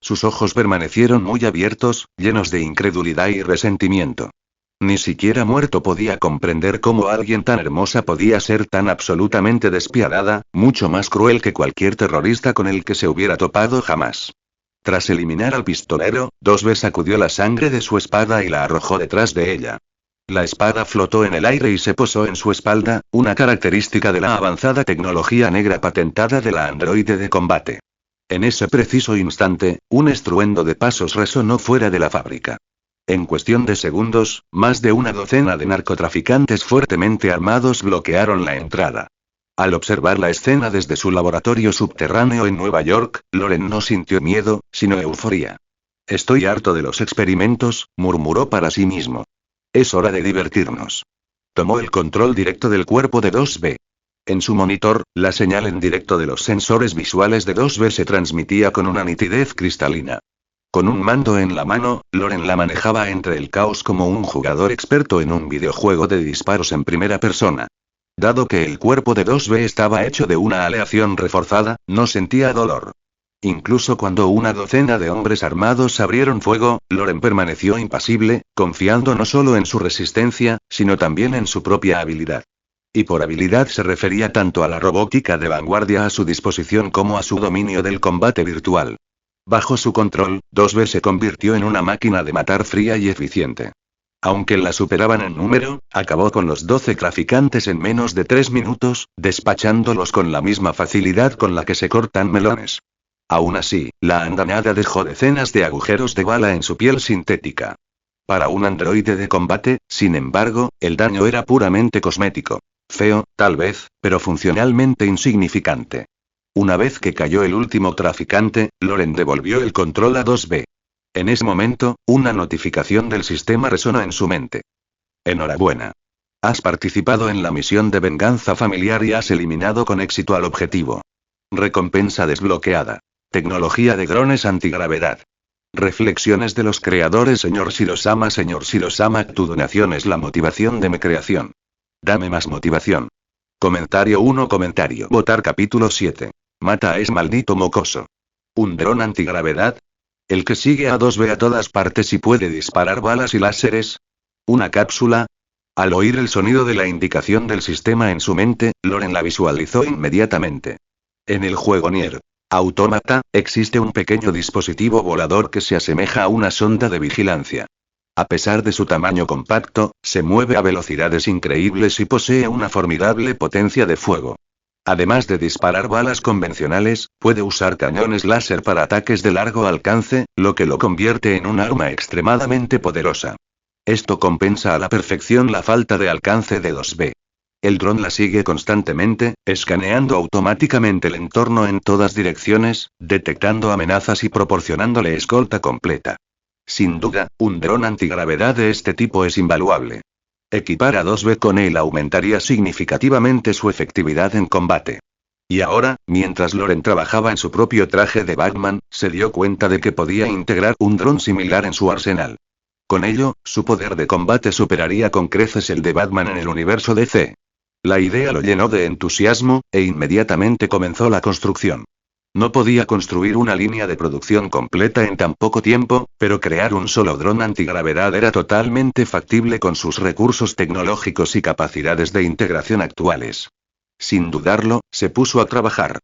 Sus ojos permanecieron muy abiertos, llenos de incredulidad y resentimiento. Ni siquiera muerto podía comprender cómo alguien tan hermosa podía ser tan absolutamente despiadada, mucho más cruel que cualquier terrorista con el que se hubiera topado jamás. Tras eliminar al pistolero, 2B sacudió la sangre de su espada y la arrojó detrás de ella. La espada flotó en el aire y se posó en su espalda, una característica de la avanzada tecnología negra patentada de la androide de combate. En ese preciso instante, un estruendo de pasos resonó fuera de la fábrica. En cuestión de segundos, más de una docena de narcotraficantes fuertemente armados bloquearon la entrada. Al observar la escena desde su laboratorio subterráneo en Nueva York, Loren no sintió miedo, sino euforía. Estoy harto de los experimentos, murmuró para sí mismo. Es hora de divertirnos. Tomó el control directo del cuerpo de 2B. En su monitor, la señal en directo de los sensores visuales de 2B se transmitía con una nitidez cristalina. Con un mando en la mano, Loren la manejaba entre el caos como un jugador experto en un videojuego de disparos en primera persona. Dado que el cuerpo de 2B estaba hecho de una aleación reforzada, no sentía dolor. Incluso cuando una docena de hombres armados abrieron fuego, Loren permaneció impasible, confiando no solo en su resistencia, sino también en su propia habilidad. Y por habilidad se refería tanto a la robótica de vanguardia a su disposición como a su dominio del combate virtual. Bajo su control, 2B se convirtió en una máquina de matar fría y eficiente. Aunque la superaban en número, acabó con los 12 traficantes en menos de 3 minutos, despachándolos con la misma facilidad con la que se cortan melones. Aún así, la andanada dejó decenas de agujeros de bala en su piel sintética. Para un androide de combate, sin embargo, el daño era puramente cosmético. Feo, tal vez, pero funcionalmente insignificante. Una vez que cayó el último traficante, Loren devolvió el control a 2B. En ese momento, una notificación del sistema resonó en su mente. Enhorabuena. Has participado en la misión de venganza familiar y has eliminado con éxito al objetivo. Recompensa desbloqueada. Tecnología de drones antigravedad. Reflexiones de los creadores. Señor Shirosama, tu donación es la motivación de mi creación. Dame más motivación. Comentario 1. Votar capítulo 7. Mata a ese maldito mocoso. ¿Un dron antigravedad? ¿El que sigue a 2B a todas partes y puede disparar balas y láseres? ¿Una cápsula? Al oír el sonido de la indicación del sistema en su mente, Loren la visualizó inmediatamente. En el juego Nier Automata, existe un pequeño dispositivo volador que se asemeja a una sonda de vigilancia. A pesar de su tamaño compacto, se mueve a velocidades increíbles y posee una formidable potencia de fuego. Además de disparar balas convencionales, puede usar cañones láser para ataques de largo alcance, lo que lo convierte en un arma extremadamente poderosa. Esto compensa a la perfección la falta de alcance de 2B. El dron la sigue constantemente, escaneando automáticamente el entorno en todas direcciones, detectando amenazas y proporcionándole escolta completa. Sin duda, un dron antigravedad de este tipo es invaluable. Equipar a 2B con él aumentaría significativamente su efectividad en combate. Y ahora, mientras Loren trabajaba en su propio traje de Batman, se dio cuenta de que podía integrar un dron similar en su arsenal. Con ello, su poder de combate superaría con creces el de Batman en el universo DC. La idea lo llenó de entusiasmo, e inmediatamente comenzó la construcción. No podía construir una línea de producción completa en tan poco tiempo, pero crear un solo dron antigravedad era totalmente factible con sus recursos tecnológicos y capacidades de integración actuales. Sin dudarlo, se puso a trabajar.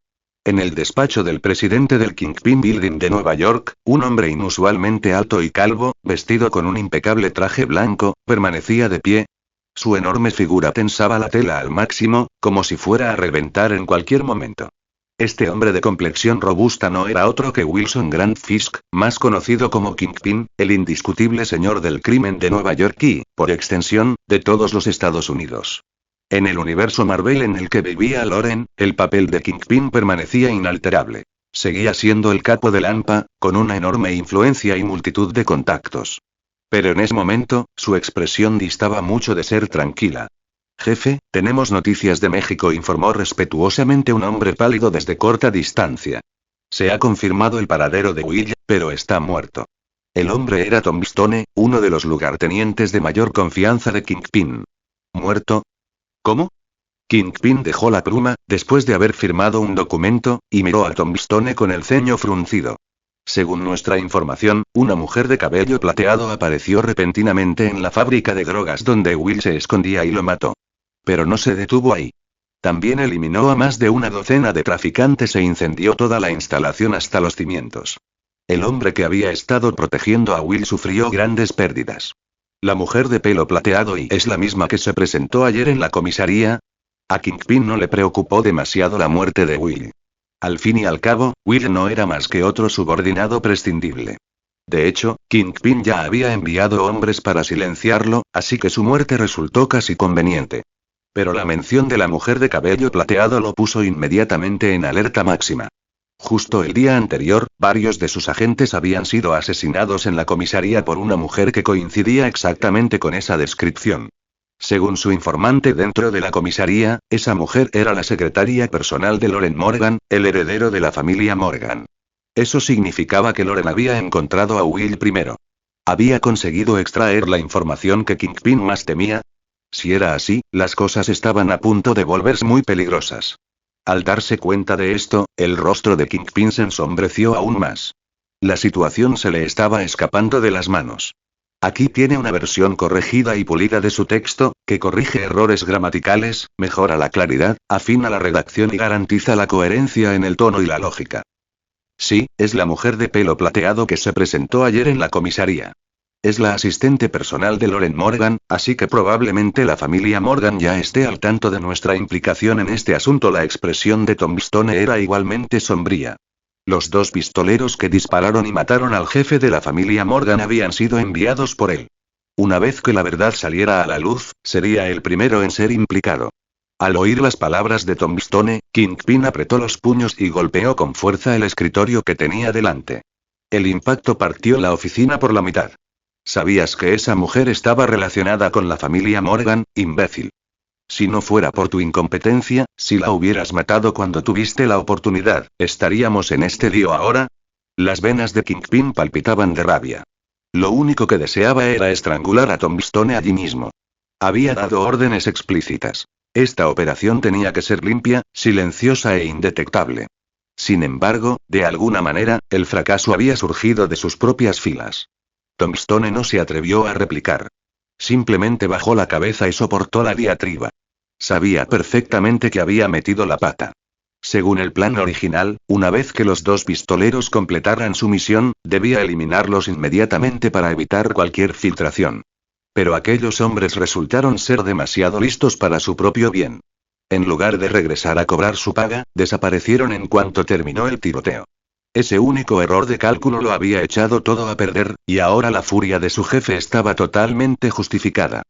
En el despacho del presidente del Kingpin Building de Nueva York, un hombre inusualmente alto y calvo, vestido con un impecable traje blanco, permanecía de pie. Su enorme figura tensaba la tela al máximo, como si fuera a reventar en cualquier momento. Este hombre de complexión robusta no era otro que Wilson Grant Fisk, más conocido como Kingpin, el indiscutible señor del crimen de Nueva York y, por extensión, de todos los Estados Unidos. En el universo Marvel en el que vivía Loren, el papel de Kingpin permanecía inalterable. Seguía siendo el capo de Lampa, con una enorme influencia y multitud de contactos. Pero en ese momento, su expresión distaba mucho de ser tranquila. Jefe, tenemos noticias de México, informó respetuosamente un hombre pálido desde corta distancia. Se ha confirmado el paradero de Will, pero está muerto. El hombre era Tom Stone, uno de los lugartenientes de mayor confianza de Kingpin. ¿Muerto? ¿Cómo? Kingpin dejó la pluma, después de haber firmado un documento, y miró a Tom Stone con el ceño fruncido. Según nuestra información, una mujer de cabello plateado apareció repentinamente en la fábrica de drogas donde Will se escondía y lo mató. Pero no se detuvo ahí. También eliminó a más de una docena de traficantes e incendió toda la instalación hasta los cimientos. El hombre que había estado protegiendo a Will sufrió grandes pérdidas. La mujer de pelo plateado y es la misma que se presentó ayer en la comisaría. A Kingpin no le preocupó demasiado la muerte de Will. Al fin y al cabo, Will no era más que otro subordinado prescindible. De hecho, Kingpin ya había enviado hombres para silenciarlo, así que su muerte resultó casi conveniente. Pero la mención de la mujer de cabello plateado lo puso inmediatamente en alerta máxima. Justo el día anterior, varios de sus agentes habían sido asesinados en la comisaría por una mujer que coincidía exactamente con esa descripción. Según su informante dentro de la comisaría, esa mujer era la secretaria personal de Loren Morgan, el heredero de la familia Morgan. Eso significaba que Loren había encontrado a Will primero. ¿Había conseguido extraer la información que Kingpin más temía? Si era así, las cosas estaban a punto de volverse muy peligrosas. Al darse cuenta de esto, el rostro de Kingpin se ensombreció aún más. La situación se le estaba escapando de las manos. Aquí tiene una versión corregida y pulida de su texto, que corrige errores gramaticales, mejora la claridad, afina la redacción y garantiza la coherencia en el tono y la lógica. Sí, es la mujer de pelo plateado que se presentó ayer en la comisaría. Es la asistente personal de Loren Morgan, así que probablemente la familia Morgan ya esté al tanto de nuestra implicación en este asunto. La expresión de Tom Stone era igualmente sombría. Los dos pistoleros que dispararon y mataron al jefe de la familia Morgan habían sido enviados por él. Una vez que la verdad saliera a la luz, sería el primero en ser implicado. Al oír las palabras de Tom Stone, Kingpin apretó los puños y golpeó con fuerza el escritorio que tenía delante. El impacto partió la oficina por la mitad. ¿Sabías que esa mujer estaba relacionada con la familia Morgan, imbécil? Si no fuera por tu incompetencia, si la hubieras matado cuando tuviste la oportunidad, ¿estaríamos en este lío ahora? Las venas de Kingpin palpitaban de rabia. Lo único que deseaba era estrangular a Tom Stone allí mismo. Había dado órdenes explícitas. Esta operación tenía que ser limpia, silenciosa e indetectable. Sin embargo, de alguna manera, el fracaso había surgido de sus propias filas. Tom Stone no se atrevió a replicar. Simplemente bajó la cabeza y soportó la diatriba. Sabía perfectamente que había metido la pata. Según el plan original, una vez que los dos pistoleros completaran su misión, debía eliminarlos inmediatamente para evitar cualquier filtración. Pero aquellos hombres resultaron ser demasiado listos para su propio bien. En lugar de regresar a cobrar su paga, desaparecieron en cuanto terminó el tiroteo. Ese único error de cálculo lo había echado todo a perder, y ahora la furia de su jefe estaba totalmente justificada.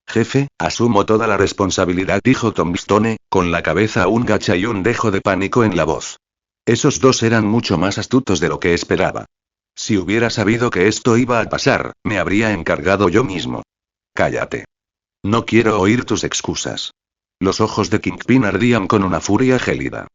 Jefe, asumo toda la responsabilidad, dijo Tom Stone, con la cabeza aún gacha y un dejo de pánico en la voz. Esos dos eran mucho más astutos de lo que esperaba. Si hubiera sabido que esto iba a pasar, me habría encargado yo mismo. Cállate. No quiero oír tus excusas. Los ojos de Kingpin ardían con una furia gélida.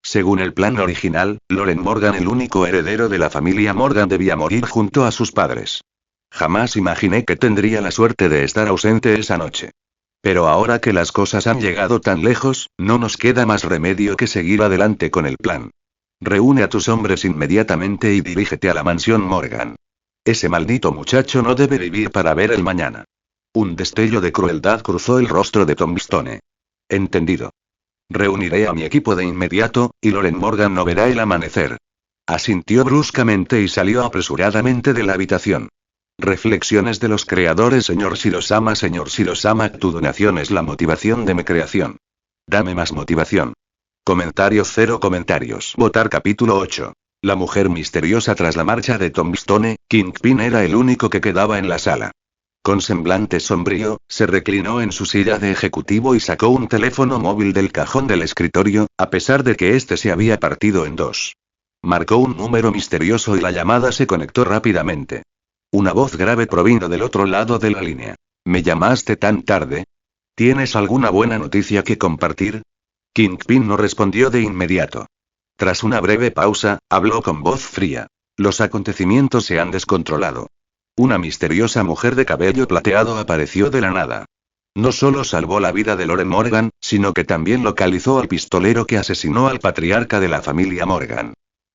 Según el plan original, Loren Morgan, el único heredero de la familia Morgan, debía morir junto a sus padres. Jamás imaginé que tendría la suerte de estar ausente esa noche. Pero ahora que las cosas han llegado tan lejos, no nos queda más remedio que seguir adelante con el plan. Reúne a tus hombres inmediatamente y dirígete a la mansión Morgan. Ese maldito muchacho no debe vivir para ver el mañana. Un destello de crueldad cruzó el rostro de Tom Stone. Entendido. Reuniré a mi equipo de inmediato, y Loren Morgan no verá el amanecer. Asintió bruscamente y salió apresuradamente de la habitación. Reflexiones de los creadores. Señor Shirosama, tu donación es la motivación de mi creación. Dame más motivación. Comentarios. 0 comentarios. Votar. Capítulo 8. La mujer misteriosa. Tras la marcha de Tombstone, Kingpin era el único que quedaba en la sala. Con semblante sombrío, se reclinó en su silla de ejecutivo y sacó un teléfono móvil del cajón del escritorio, a pesar de que este se había partido en dos. Marcó un número misterioso y la llamada se conectó rápidamente. Una voz grave provino del otro lado de la línea. ¿Me llamaste tan tarde? ¿Tienes alguna buena noticia que compartir? Kingpin no respondió de inmediato. Tras una breve pausa, habló con voz fría. Los acontecimientos se han descontrolado. Una misteriosa mujer de cabello plateado apareció de la nada. No solo salvó la vida de Loren Morgan, sino que también localizó al pistolero que asesinó al patriarca de la familia Morgan.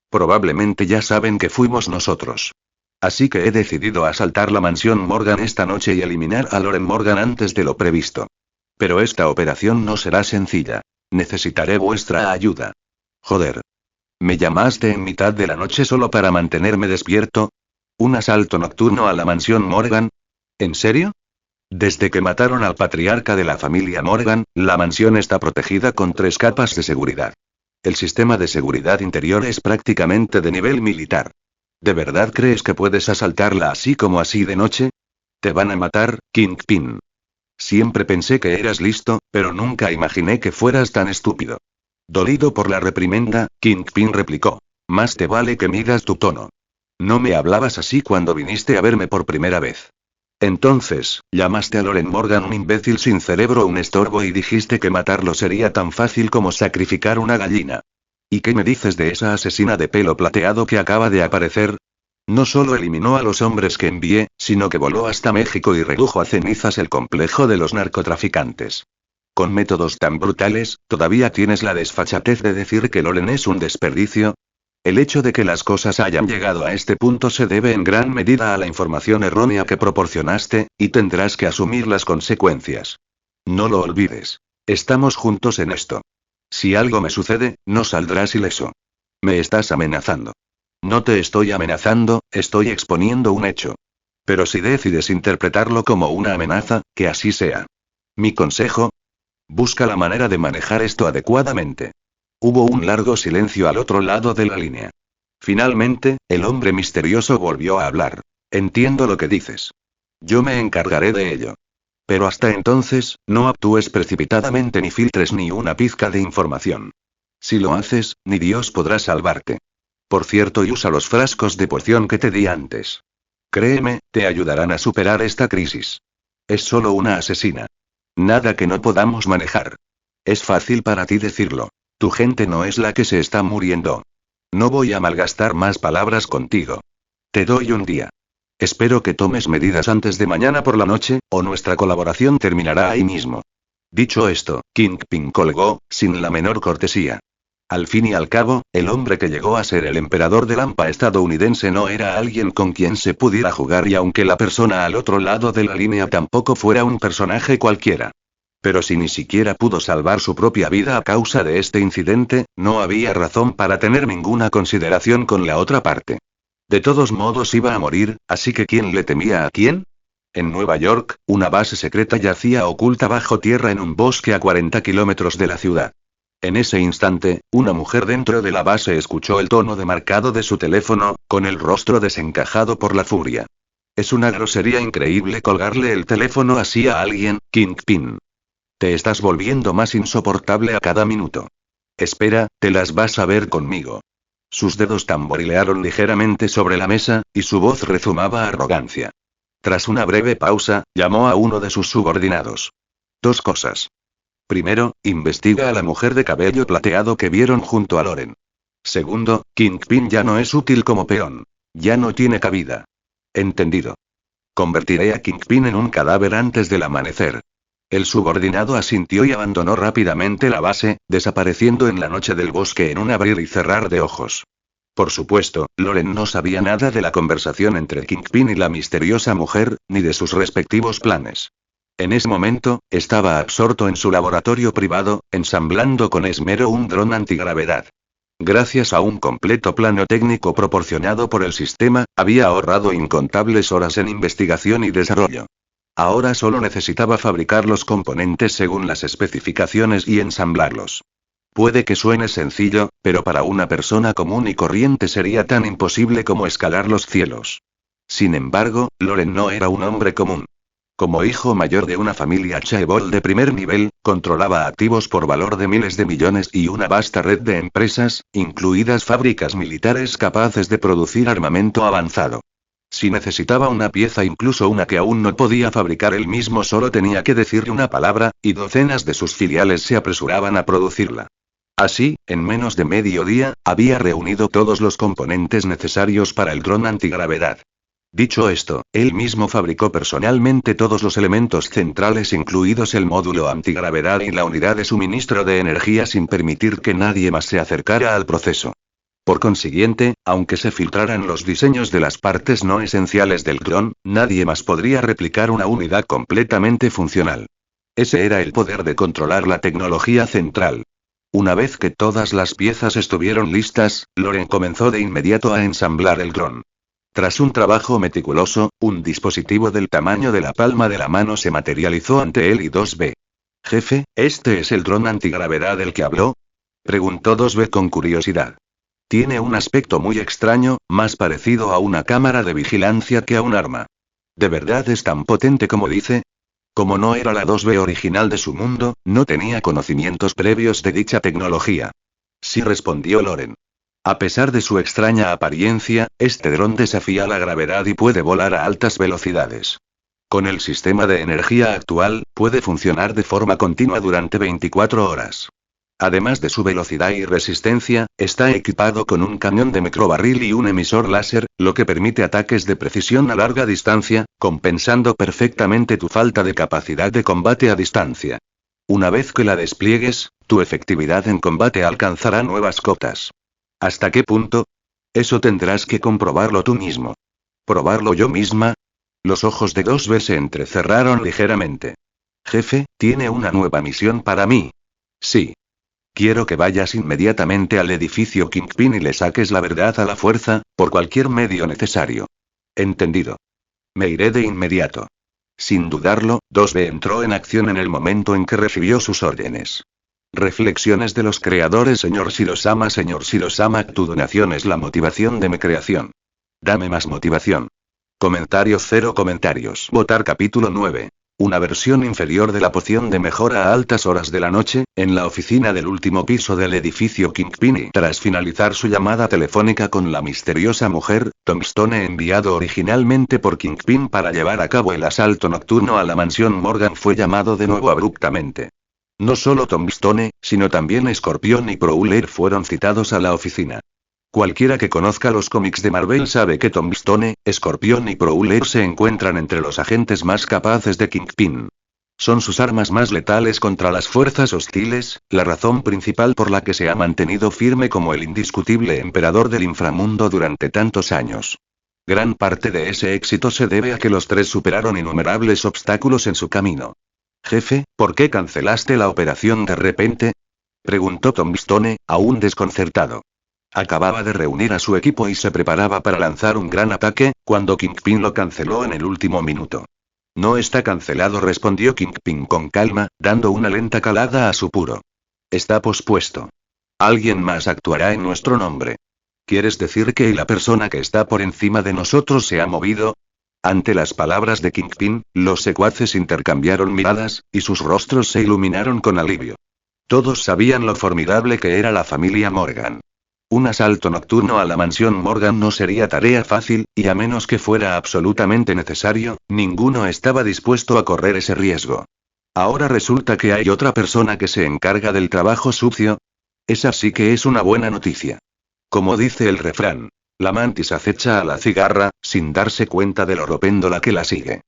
Probablemente ya saben que fuimos nosotros. Así que he decidido asaltar la mansión Morgan esta noche y eliminar a Loren Morgan antes de lo previsto. Pero esta operación no será sencilla. Necesitaré vuestra ayuda. Joder. ¿Me llamaste en mitad de la noche solo para mantenerme despierto? ¿Un asalto nocturno a la mansión Morgan? ¿En serio? Desde que mataron al patriarca de la familia Morgan, la mansión está protegida con 3 capas de seguridad. El sistema de seguridad interior es prácticamente de nivel militar. ¿De verdad crees que puedes asaltarla así como así de noche? Te van a matar, Kingpin. Siempre pensé que eras listo, pero nunca imaginé que fueras tan estúpido. Dolido por la reprimenda, Kingpin replicó. Más te vale que midas tu tono. No me hablabas así cuando viniste a verme por primera vez. Entonces, llamaste a Loren Morgan un imbécil sin cerebro, un estorbo, y dijiste que matarlo sería tan fácil como sacrificar una gallina. ¿Y qué me dices de esa asesina de pelo plateado que acaba de aparecer? No solo eliminó a los hombres que envié, sino que voló hasta México y redujo a cenizas el complejo de los narcotraficantes. Con métodos tan brutales, ¿todavía tienes la desfachatez de decir que Loren es un desperdicio? El hecho de que las cosas hayan llegado a este punto se debe en gran medida a la información errónea que proporcionaste, y tendrás que asumir las consecuencias. No lo olvides. Estamos juntos en esto. Si algo me sucede, no saldrás ileso. Me estás amenazando. No te estoy amenazando, estoy exponiendo un hecho. Pero si decides interpretarlo como una amenaza, que así sea. Mi consejo: busca la manera de manejar esto adecuadamente. Hubo un largo silencio al otro lado de la línea. Finalmente, el hombre misterioso volvió a hablar. Entiendo lo que dices. Yo me encargaré de ello. Pero hasta entonces, no actúes precipitadamente ni filtres ni una pizca de información. Si lo haces, ni Dios podrá salvarte. Por cierto, y usa los frascos de poción que te di antes. Créeme, te ayudarán a superar esta crisis. Es solo una asesina. Nada que no podamos manejar. Es fácil para ti decirlo. Tu gente no es la que se está muriendo. No voy a malgastar más palabras contigo. Te doy un día. Espero que tomes medidas antes de mañana por la noche, o nuestra colaboración terminará ahí mismo. Dicho esto, Kingpin colgó, sin la menor cortesía. Al fin y al cabo, el hombre que llegó a ser el emperador del AMPA estadounidense no era alguien con quien se pudiera jugar, y aunque la persona al otro lado de la línea tampoco fuera un personaje cualquiera. Pero si ni siquiera pudo salvar su propia vida a causa de este incidente, no había razón para tener ninguna consideración con la otra parte. De todos modos iba a morir, así que ¿quién le temía a quién? En Nueva York, una base secreta yacía oculta bajo tierra en un bosque a 40 kilómetros de la ciudad. En ese instante, una mujer dentro de la base escuchó el tono demarcado de su teléfono, con el rostro desencajado por la furia. Es una grosería increíble colgarle el teléfono así a alguien, Kingpin. Te estás volviendo más insoportable a cada minuto. Espera, te las vas a ver conmigo. Sus dedos tamborilearon ligeramente sobre la mesa, y su voz rezumaba arrogancia. Tras una breve pausa, llamó a uno de sus subordinados. 2 cosas. Primero, investiga a la mujer de cabello plateado que vieron junto a Loren. Segundo, Kingpin ya no es útil como peón. Ya no tiene cabida. Entendido. Convertiré a Kingpin en un cadáver antes del amanecer. El subordinado asintió y abandonó rápidamente la base, desapareciendo en la noche del bosque en un abrir y cerrar de ojos. Por supuesto, Loren no sabía nada de la conversación entre Kingpin y la misteriosa mujer, ni de sus respectivos planes. En ese momento, estaba absorto en su laboratorio privado, ensamblando con esmero un dron antigravedad. Gracias a un completo plano técnico proporcionado por el sistema, había ahorrado incontables horas en investigación y desarrollo. Ahora solo necesitaba fabricar los componentes según las especificaciones y ensamblarlos. Puede que suene sencillo, pero para una persona común y corriente sería tan imposible como escalar los cielos. Sin embargo, Loren no era un hombre común. Como hijo mayor de una familia chaebol de primer nivel, controlaba activos por valor de miles de millones y una vasta red de empresas, incluidas fábricas militares capaces de producir armamento avanzado. Si necesitaba una pieza, incluso una que aún no podía fabricar él mismo, solo tenía que decirle una palabra, y docenas de sus filiales se apresuraban a producirla. Así, en menos de medio día, había reunido todos los componentes necesarios para el dron antigravedad. Dicho esto, él mismo fabricó personalmente todos los elementos centrales, incluidos el módulo antigravedad y la unidad de suministro de energía, sin permitir que nadie más se acercara al proceso. Por consiguiente, aunque se filtraran los diseños de las partes no esenciales del dron, nadie más podría replicar una unidad completamente funcional. Ese era el poder de controlar la tecnología central. Una vez que todas las piezas estuvieron listas, Loren comenzó de inmediato a ensamblar el dron. Tras un trabajo meticuloso, un dispositivo del tamaño de la palma de la mano se materializó ante él y 2B. «Jefe, ¿este es el dron antigravedad del que habló?», preguntó 2B con curiosidad. «Tiene un aspecto muy extraño, más parecido a una cámara de vigilancia que a un arma. ¿De verdad es tan potente como dice?». Como no era la 2B original de su mundo, no tenía conocimientos previos de dicha tecnología. Sí, respondió Loren. A pesar de su extraña apariencia, este dron desafía la gravedad y puede volar a altas velocidades. Con el sistema de energía actual, puede funcionar de forma continua durante 24 horas. Además de su velocidad y resistencia, está equipado con un cañón de microbarril y un emisor láser, lo que permite ataques de precisión a larga distancia, compensando perfectamente tu falta de capacidad de combate a distancia. Una vez que la despliegues, tu efectividad en combate alcanzará nuevas cotas. ¿Hasta qué punto? Eso tendrás que comprobarlo tú mismo. ¿Probarlo yo misma? Los ojos de 2B se entrecerraron ligeramente. Jefe, tiene una nueva misión para mí. Sí. Quiero que vayas inmediatamente al edificio Kingpin y le saques la verdad a la fuerza, por cualquier medio necesario. Entendido. Me iré de inmediato. Sin dudarlo, 2B entró en acción en el momento en que recibió sus órdenes. Reflexiones de los creadores. Señor Shirosama, tu donación es la motivación de mi creación. Dame más motivación. Comentarios. 0 comentarios. Votar. Capítulo 9. Una versión inferior de la poción de mejora a altas horas de la noche, en la oficina del último piso del edificio Kingpin, y tras finalizar su llamada telefónica con la misteriosa mujer, Tombstone, enviado originalmente por Kingpin para llevar a cabo el asalto nocturno a la mansión Morgan, fue llamado de nuevo abruptamente. No solo Tombstone, sino también Escorpión y Prowler fueron citados a la oficina. Cualquiera que conozca los cómics de Marvel sabe que Tombstone, Escorpión y Prowler se encuentran entre los agentes más capaces de Kingpin. Son sus armas más letales contra las fuerzas hostiles, la razón principal por la que se ha mantenido firme como el indiscutible emperador del inframundo durante tantos años. Gran parte de ese éxito se debe a que los tres superaron innumerables obstáculos en su camino. Jefe, ¿por qué cancelaste la operación de repente?, preguntó Tombstone, aún desconcertado. Acababa de reunir a su equipo y se preparaba para lanzar un gran ataque, cuando Kingpin lo canceló en el último minuto. No está cancelado, respondió Kingpin con calma, dando una lenta calada a su puro. Está pospuesto. Alguien más actuará en nuestro nombre. ¿Quieres decir que la persona que está por encima de nosotros se ha movido? Ante las palabras de Kingpin, los secuaces intercambiaron miradas, y sus rostros se iluminaron con alivio. Todos sabían lo formidable que era la familia Morgan. Un asalto nocturno a la mansión Morgan no sería tarea fácil, y a menos que fuera absolutamente necesario, ninguno estaba dispuesto a correr ese riesgo. Ahora resulta que hay otra persona que se encarga del trabajo sucio. Esa sí que es una buena noticia. Como dice el refrán, la mantis acecha a la cigarra, sin darse cuenta del oropéndola que la sigue.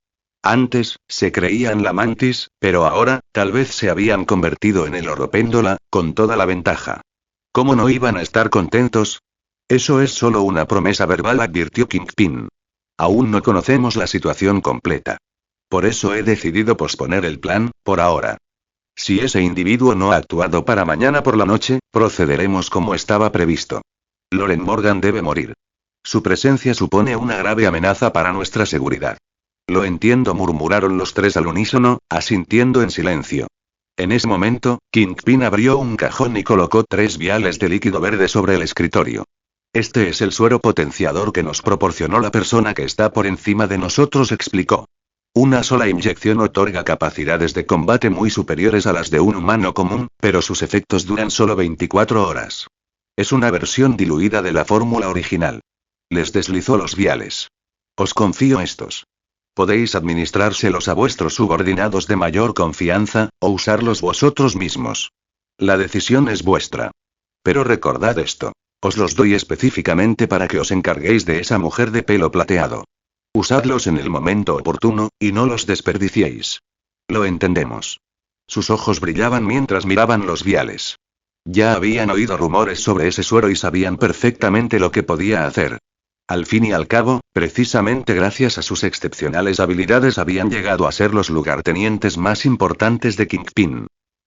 Antes, se creían la mantis, pero ahora, tal vez se habían convertido en el oropéndola, con toda la ventaja. ¿Cómo no iban a estar contentos? Eso es solo una promesa verbal, advirtió Kingpin. Aún no conocemos la situación completa. Por eso he decidido posponer el plan, por ahora. Si ese individuo no ha actuado para mañana por la noche, procederemos como estaba previsto. Loren Morgan debe morir. Su presencia supone una grave amenaza para nuestra seguridad. Lo entiendo, murmuraron los tres al unísono, asintiendo en silencio. En ese momento, Kingpin abrió un cajón y colocó 3 viales de líquido verde sobre el escritorio. Este es el suero potenciador que nos proporcionó la persona que está por encima de nosotros, explicó. Una sola inyección otorga capacidades de combate muy superiores a las de un humano común, pero sus efectos duran solo 24 horas. Es una versión diluida de la fórmula original. Les deslizó los viales. Os confío estos. Podéis administrárselos a vuestros subordinados de mayor confianza, o usarlos vosotros mismos. La decisión es vuestra. Pero recordad esto. Os los doy específicamente para que os encarguéis de esa mujer de pelo plateado. Usadlos en el momento oportuno, y no los desperdiciéis. Lo entendemos. Sus ojos brillaban mientras miraban los viales. Ya habían oído rumores sobre ese suero y sabían perfectamente lo que podía hacer. Al fin y al cabo, precisamente gracias a sus excepcionales habilidades habían llegado a ser los lugartenientes más importantes de Kingpin.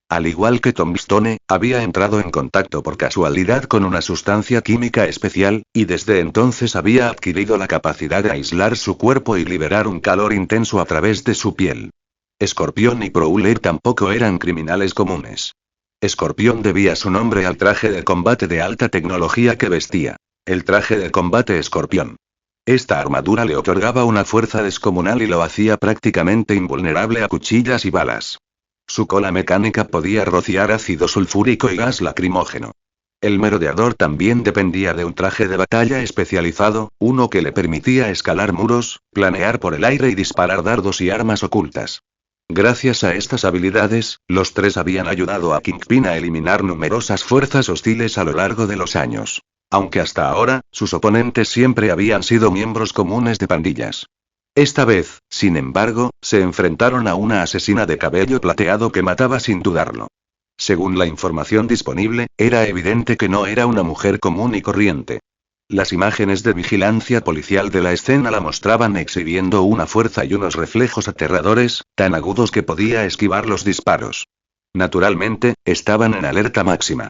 Al igual que Tombstone, había entrado en contacto por casualidad con una sustancia química especial, y desde entonces había adquirido la capacidad de aislar su cuerpo y liberar un calor intenso a través de su piel. Escorpión y Prowler tampoco eran criminales comunes. Escorpión debía su nombre al traje de combate de alta tecnología que vestía. El traje de combate Escorpión. Esta armadura le otorgaba una fuerza descomunal y lo hacía prácticamente invulnerable a cuchillas y balas. Su cola mecánica podía rociar ácido sulfúrico y gas lacrimógeno. El merodeador también dependía de un traje de batalla especializado, uno que le permitía escalar muros, planear por el aire y disparar dardos y armas ocultas. Gracias a estas habilidades, los tres habían ayudado a Kingpin a eliminar numerosas fuerzas hostiles a lo largo de los años. Aunque hasta ahora, sus oponentes siempre habían sido miembros comunes de pandillas. Esta vez, sin embargo, se enfrentaron a una asesina de cabello plateado que mataba sin dudarlo. Según la información disponible, era evidente que no era una mujer común y corriente. Las imágenes de vigilancia policial de la escena la mostraban exhibiendo una fuerza y unos reflejos aterradores, tan agudos que podía esquivar los disparos. Naturalmente, estaban en alerta máxima.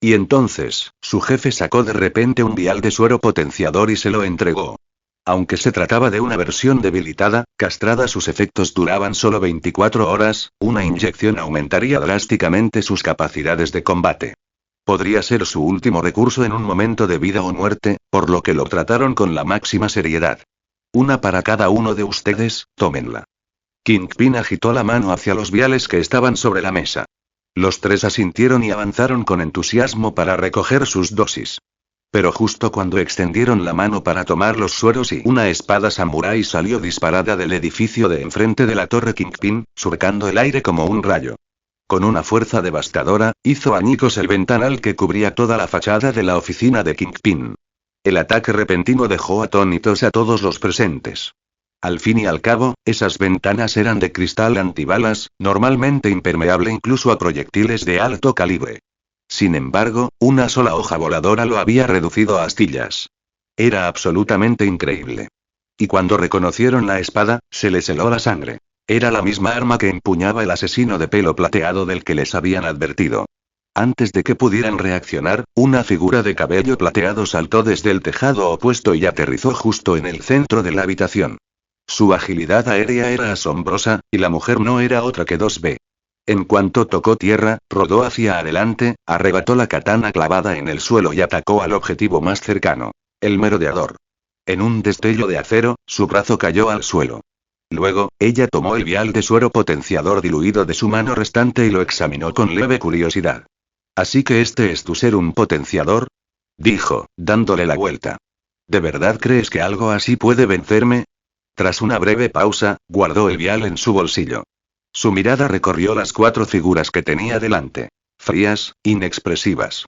Y entonces, su jefe sacó de repente un vial de suero potenciador y se lo entregó. Aunque se trataba de una versión debilitada, castrada, sus efectos duraban solo 24 horas, una inyección aumentaría drásticamente sus capacidades de combate. Podría ser su último recurso en un momento de vida o muerte, por lo que lo trataron con la máxima seriedad. Una para cada uno de ustedes, tómenla. Kingpin agitó la mano hacia los viales que estaban sobre la mesa. Los tres asintieron y avanzaron con entusiasmo para recoger sus dosis. Pero justo cuando extendieron la mano para tomar los sueros y una espada samurái salió disparada del edificio de enfrente de la torre Kingpin, surcando el aire como un rayo. Con una fuerza devastadora, hizo añicos el ventanal que cubría toda la fachada de la oficina de Kingpin. El ataque repentino dejó atónitos a todos los presentes. Al fin y al cabo, esas ventanas eran de cristal antibalas, normalmente impermeable incluso a proyectiles de alto calibre. Sin embargo, una sola hoja voladora lo había reducido a astillas. Era absolutamente increíble. Y cuando reconocieron la espada, se les heló la sangre. Era la misma arma que empuñaba el asesino de pelo plateado del que les habían advertido. Antes de que pudieran reaccionar, una figura de cabello plateado saltó desde el tejado opuesto y aterrizó justo en el centro de la habitación. Su agilidad aérea era asombrosa, y la mujer no era otra que 2B. En cuanto tocó tierra, rodó hacia adelante, arrebató la katana clavada en el suelo y atacó al objetivo más cercano, el merodeador. En un destello de acero, su brazo cayó al suelo. Luego, ella tomó el vial de suero potenciador diluido de su mano restante y lo examinó con leve curiosidad. «¿Así que este es tu serum potenciador?», dijo, dándole la vuelta. «¿De verdad crees que algo así puede vencerme?». Tras una breve pausa, guardó el vial en su bolsillo. Su mirada recorrió las 4 figuras que tenía delante. Frías, inexpresivas.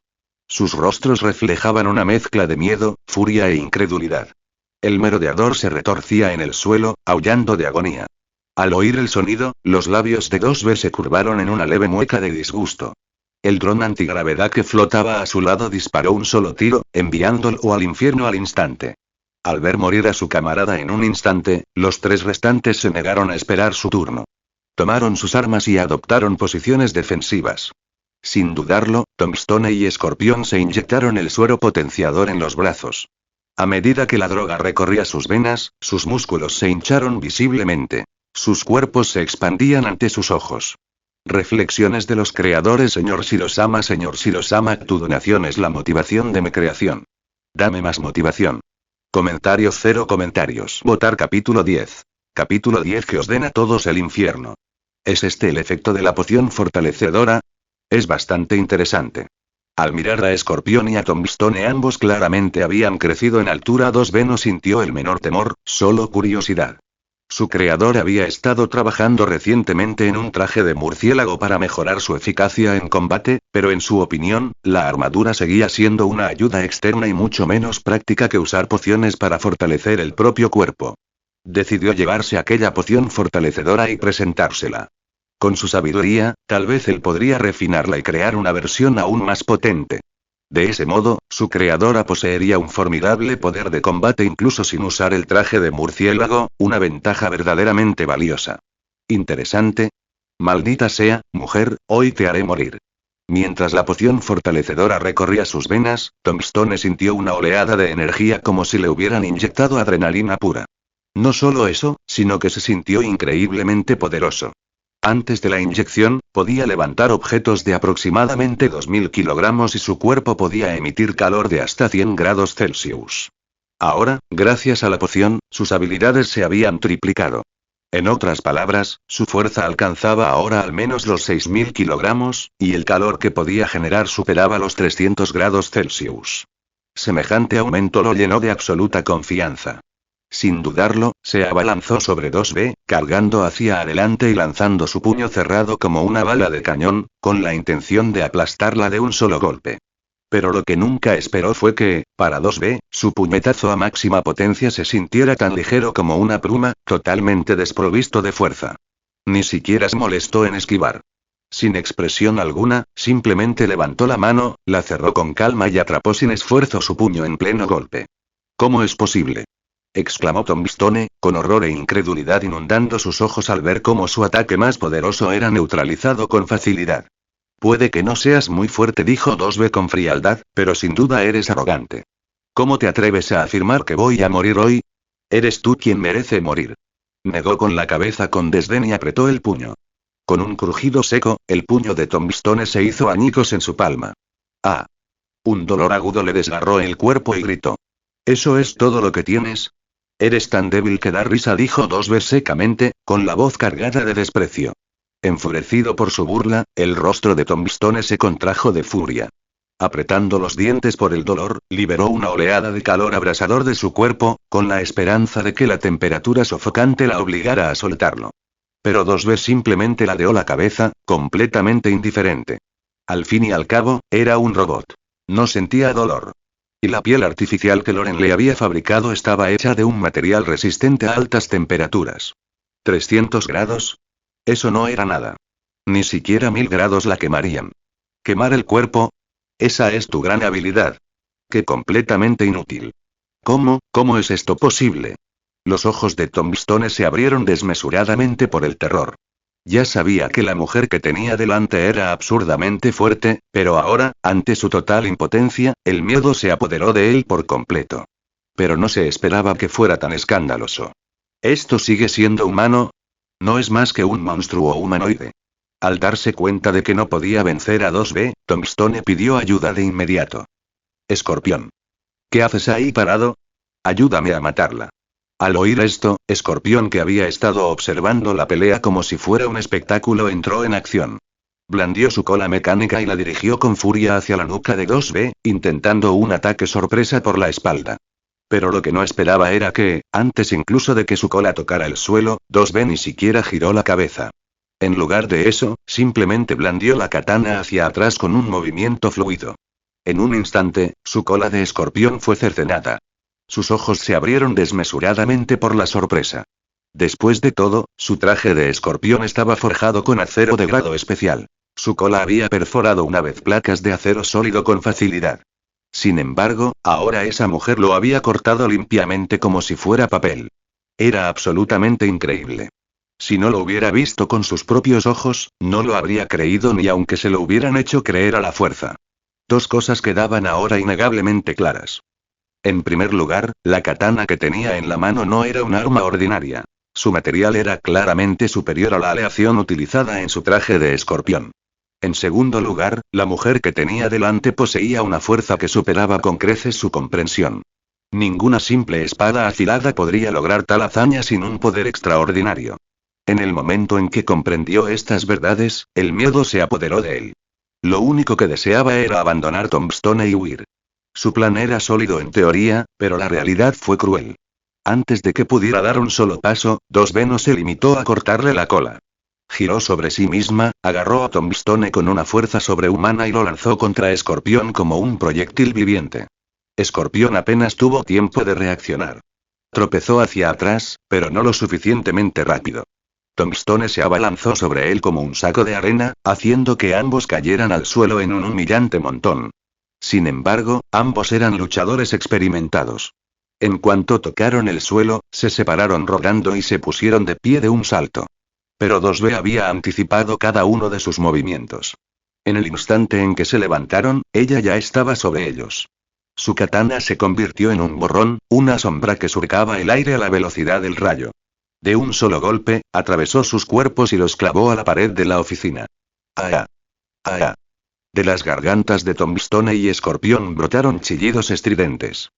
Sus rostros reflejaban una mezcla de miedo, furia e incredulidad. El merodeador se retorcía en el suelo, aullando de agonía. Al oír el sonido, los labios de 2B se curvaron en una leve mueca de disgusto. El dron antigravedad que flotaba a su lado disparó un solo tiro, enviándolo al infierno al instante. Al ver morir a su camarada en un instante, los tres restantes se negaron a esperar su turno. Tomaron sus armas y adoptaron posiciones defensivas. Sin dudarlo, Tombstone y Escorpión se inyectaron el suero potenciador en los brazos. A medida que la droga recorría sus venas, sus músculos se hincharon visiblemente. Sus cuerpos se expandían ante sus ojos. Reflexiones de los creadores. Señor Shirosama, tu donación es la motivación de mi creación. Dame más motivación. Comentario 0 comentarios. Votar capítulo 10. Capítulo 10 que os den a todos el infierno. ¿Es este el efecto de la poción fortalecedora? Es bastante interesante. Al mirar a Escorpión y a Tombstone, ambos claramente habían crecido en altura. 2B no sintió el menor temor, solo curiosidad. Su creador había estado trabajando recientemente en un traje de murciélago para mejorar su eficacia en combate, pero en su opinión, la armadura seguía siendo una ayuda externa y mucho menos práctica que usar pociones para fortalecer el propio cuerpo. Decidió llevarse aquella poción fortalecedora y presentársela. Con su sabiduría, tal vez él podría refinarla y crear una versión aún más potente. De ese modo, su creadora poseería un formidable poder de combate incluso sin usar el traje de murciélago, una ventaja verdaderamente valiosa. Interesante. Maldita sea, mujer, hoy te haré morir. Mientras la poción fortalecedora recorría sus venas, Tombstone sintió una oleada de energía como si le hubieran inyectado adrenalina pura. No solo eso, sino que se sintió increíblemente poderoso. Antes de la inyección, podía levantar objetos de aproximadamente 2000 kilogramos y su cuerpo podía emitir calor de hasta 100 grados Celsius. Ahora, gracias a la poción, sus habilidades se habían triplicado. En otras palabras, su fuerza alcanzaba ahora al menos los 6000 kilogramos, y el calor que podía generar superaba los 300 grados Celsius. Semejante aumento lo llenó de absoluta confianza. Sin dudarlo, se abalanzó sobre 2B, cargando hacia adelante y lanzando su puño cerrado como una bala de cañón, con la intención de aplastarla de un solo golpe. Pero lo que nunca esperó fue que, para 2B, su puñetazo a máxima potencia se sintiera tan ligero como una pluma, totalmente desprovisto de fuerza. Ni siquiera se molestó en esquivar. Sin expresión alguna, simplemente levantó la mano, la cerró con calma y atrapó sin esfuerzo su puño en pleno golpe. ¿Cómo es posible?, exclamó Tombstone, con horror e incredulidad inundando sus ojos al ver cómo su ataque más poderoso era neutralizado con facilidad. Puede que no seas muy fuerte, dijo 2B con frialdad, pero sin duda eres arrogante. ¿Cómo te atreves a afirmar que voy a morir hoy? Eres tú quien merece morir. Negó con la cabeza con desdén y apretó el puño. Con un crujido seco, el puño de Tombstone se hizo añicos en su palma. ¡Ah! Un dolor agudo le desgarró el cuerpo y gritó. ¿Eso es todo lo que tienes? Eres tan débil que da risa, dijo 2B secamente, con la voz cargada de desprecio. Enfurecido por su burla, el rostro de Tombstone se contrajo de furia. Apretando los dientes por el dolor, liberó una oleada de calor abrasador de su cuerpo, con la esperanza de que la temperatura sofocante la obligara a soltarlo. Pero 2B simplemente ladeó la cabeza, completamente indiferente. Al fin y al cabo, era un robot. No sentía dolor. Y la piel artificial que Loren le había fabricado estaba hecha de un material resistente a altas temperaturas. ¿300 grados? Eso no era nada. Ni siquiera 1000 grados la quemarían. ¿Quemar el cuerpo? Esa es tu gran habilidad. ¡Qué completamente inútil! ¿Cómo es esto posible? Los ojos de Tombstone se abrieron desmesuradamente por el terror. Ya sabía que la mujer que tenía delante era absurdamente fuerte, pero ahora, ante su total impotencia, el miedo se apoderó de él por completo. Pero no se esperaba que fuera tan escandaloso. ¿Esto sigue siendo humano? No es más que un monstruo humanoide. Al darse cuenta de que no podía vencer a 2B, Tombstone pidió ayuda de inmediato. Escorpión. ¿Qué haces ahí parado? Ayúdame a matarla. Al oír esto, Escorpión, que había estado observando la pelea como si fuera un espectáculo, entró en acción. Blandió su cola mecánica y la dirigió con furia hacia la nuca de 2B, intentando un ataque sorpresa por la espalda. Pero lo que no esperaba era que, antes incluso de que su cola tocara el suelo, 2B ni siquiera giró la cabeza. En lugar de eso, simplemente blandió la katana hacia atrás con un movimiento fluido. En un instante, su cola de escorpión fue cercenada. Sus ojos se abrieron desmesuradamente por la sorpresa. Después de todo, su traje de escorpión estaba forjado con acero de grado especial. Su cola había perforado una vez placas de acero sólido con facilidad. Sin embargo, ahora esa mujer lo había cortado limpiamente como si fuera papel. Era absolutamente increíble. Si no lo hubiera visto con sus propios ojos, no lo habría creído ni aunque se lo hubieran hecho creer a la fuerza. Dos cosas quedaban ahora innegablemente claras. En primer lugar, la katana que tenía en la mano no era un arma ordinaria. Su material era claramente superior a la aleación utilizada en su traje de escorpión. En segundo lugar, la mujer que tenía delante poseía una fuerza que superaba con creces su comprensión. Ninguna simple espada afilada podría lograr tal hazaña sin un poder extraordinario. En el momento en que comprendió estas verdades, el miedo se apoderó de él. Lo único que deseaba era abandonar Tombstone y huir. Su plan era sólido en teoría, pero la realidad fue cruel. Antes de que pudiera dar un solo paso, Dos B no se limitó a cortarle la cola. Giró sobre sí misma, agarró a Tombstone con una fuerza sobrehumana y lo lanzó contra Escorpión como un proyectil viviente. Escorpión apenas tuvo tiempo de reaccionar. Tropezó hacia atrás, pero no lo suficientemente rápido. Tombstone se abalanzó sobre él como un saco de arena, haciendo que ambos cayeran al suelo en un humillante montón. Sin embargo, ambos eran luchadores experimentados. En cuanto tocaron el suelo, se separaron rodando y se pusieron de pie de un salto. Pero 2B había anticipado cada uno de sus movimientos. En el instante en que se levantaron, ella ya estaba sobre ellos. Su katana se convirtió en un borrón, una sombra que surcaba el aire a la velocidad del rayo. De un solo golpe, atravesó sus cuerpos y los clavó a la pared de la oficina. ¡Ah! ¡Ah! De las gargantas de Tombstone y Escorpión brotaron chillidos estridentes.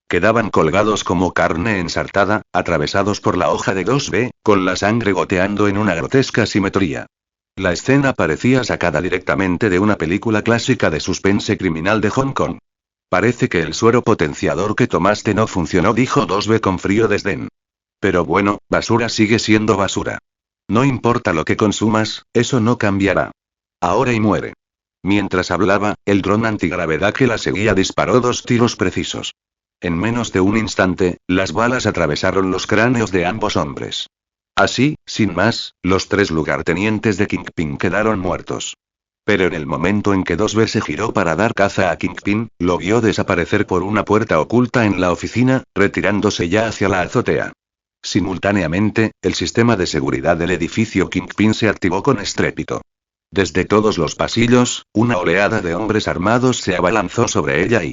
Quedaban colgados como carne ensartada, atravesados por la hoja de 2B, con la sangre goteando en una grotesca simetría. La escena parecía sacada directamente de una película clásica de suspense criminal de Hong Kong. Parece que el suero potenciador que tomaste no funcionó, dijo 2B con frío desdén. Pero bueno, basura sigue siendo basura. No importa lo que consumas, eso no cambiará. Ahora y muere. Mientras hablaba, el dron antigravedad que la seguía disparó 2 tiros precisos. En menos de un instante, las balas atravesaron los cráneos de ambos hombres. Así, sin más, los 3 lugartenientes de Kingpin quedaron muertos. Pero en el momento en que 2B se giró para dar caza a Kingpin, lo vio desaparecer por una puerta oculta en la oficina, retirándose ya hacia la azotea. Simultáneamente, el sistema de seguridad del edificio Kingpin se activó con estrépito. Desde todos los pasillos, una oleada de hombres armados se abalanzó sobre ella y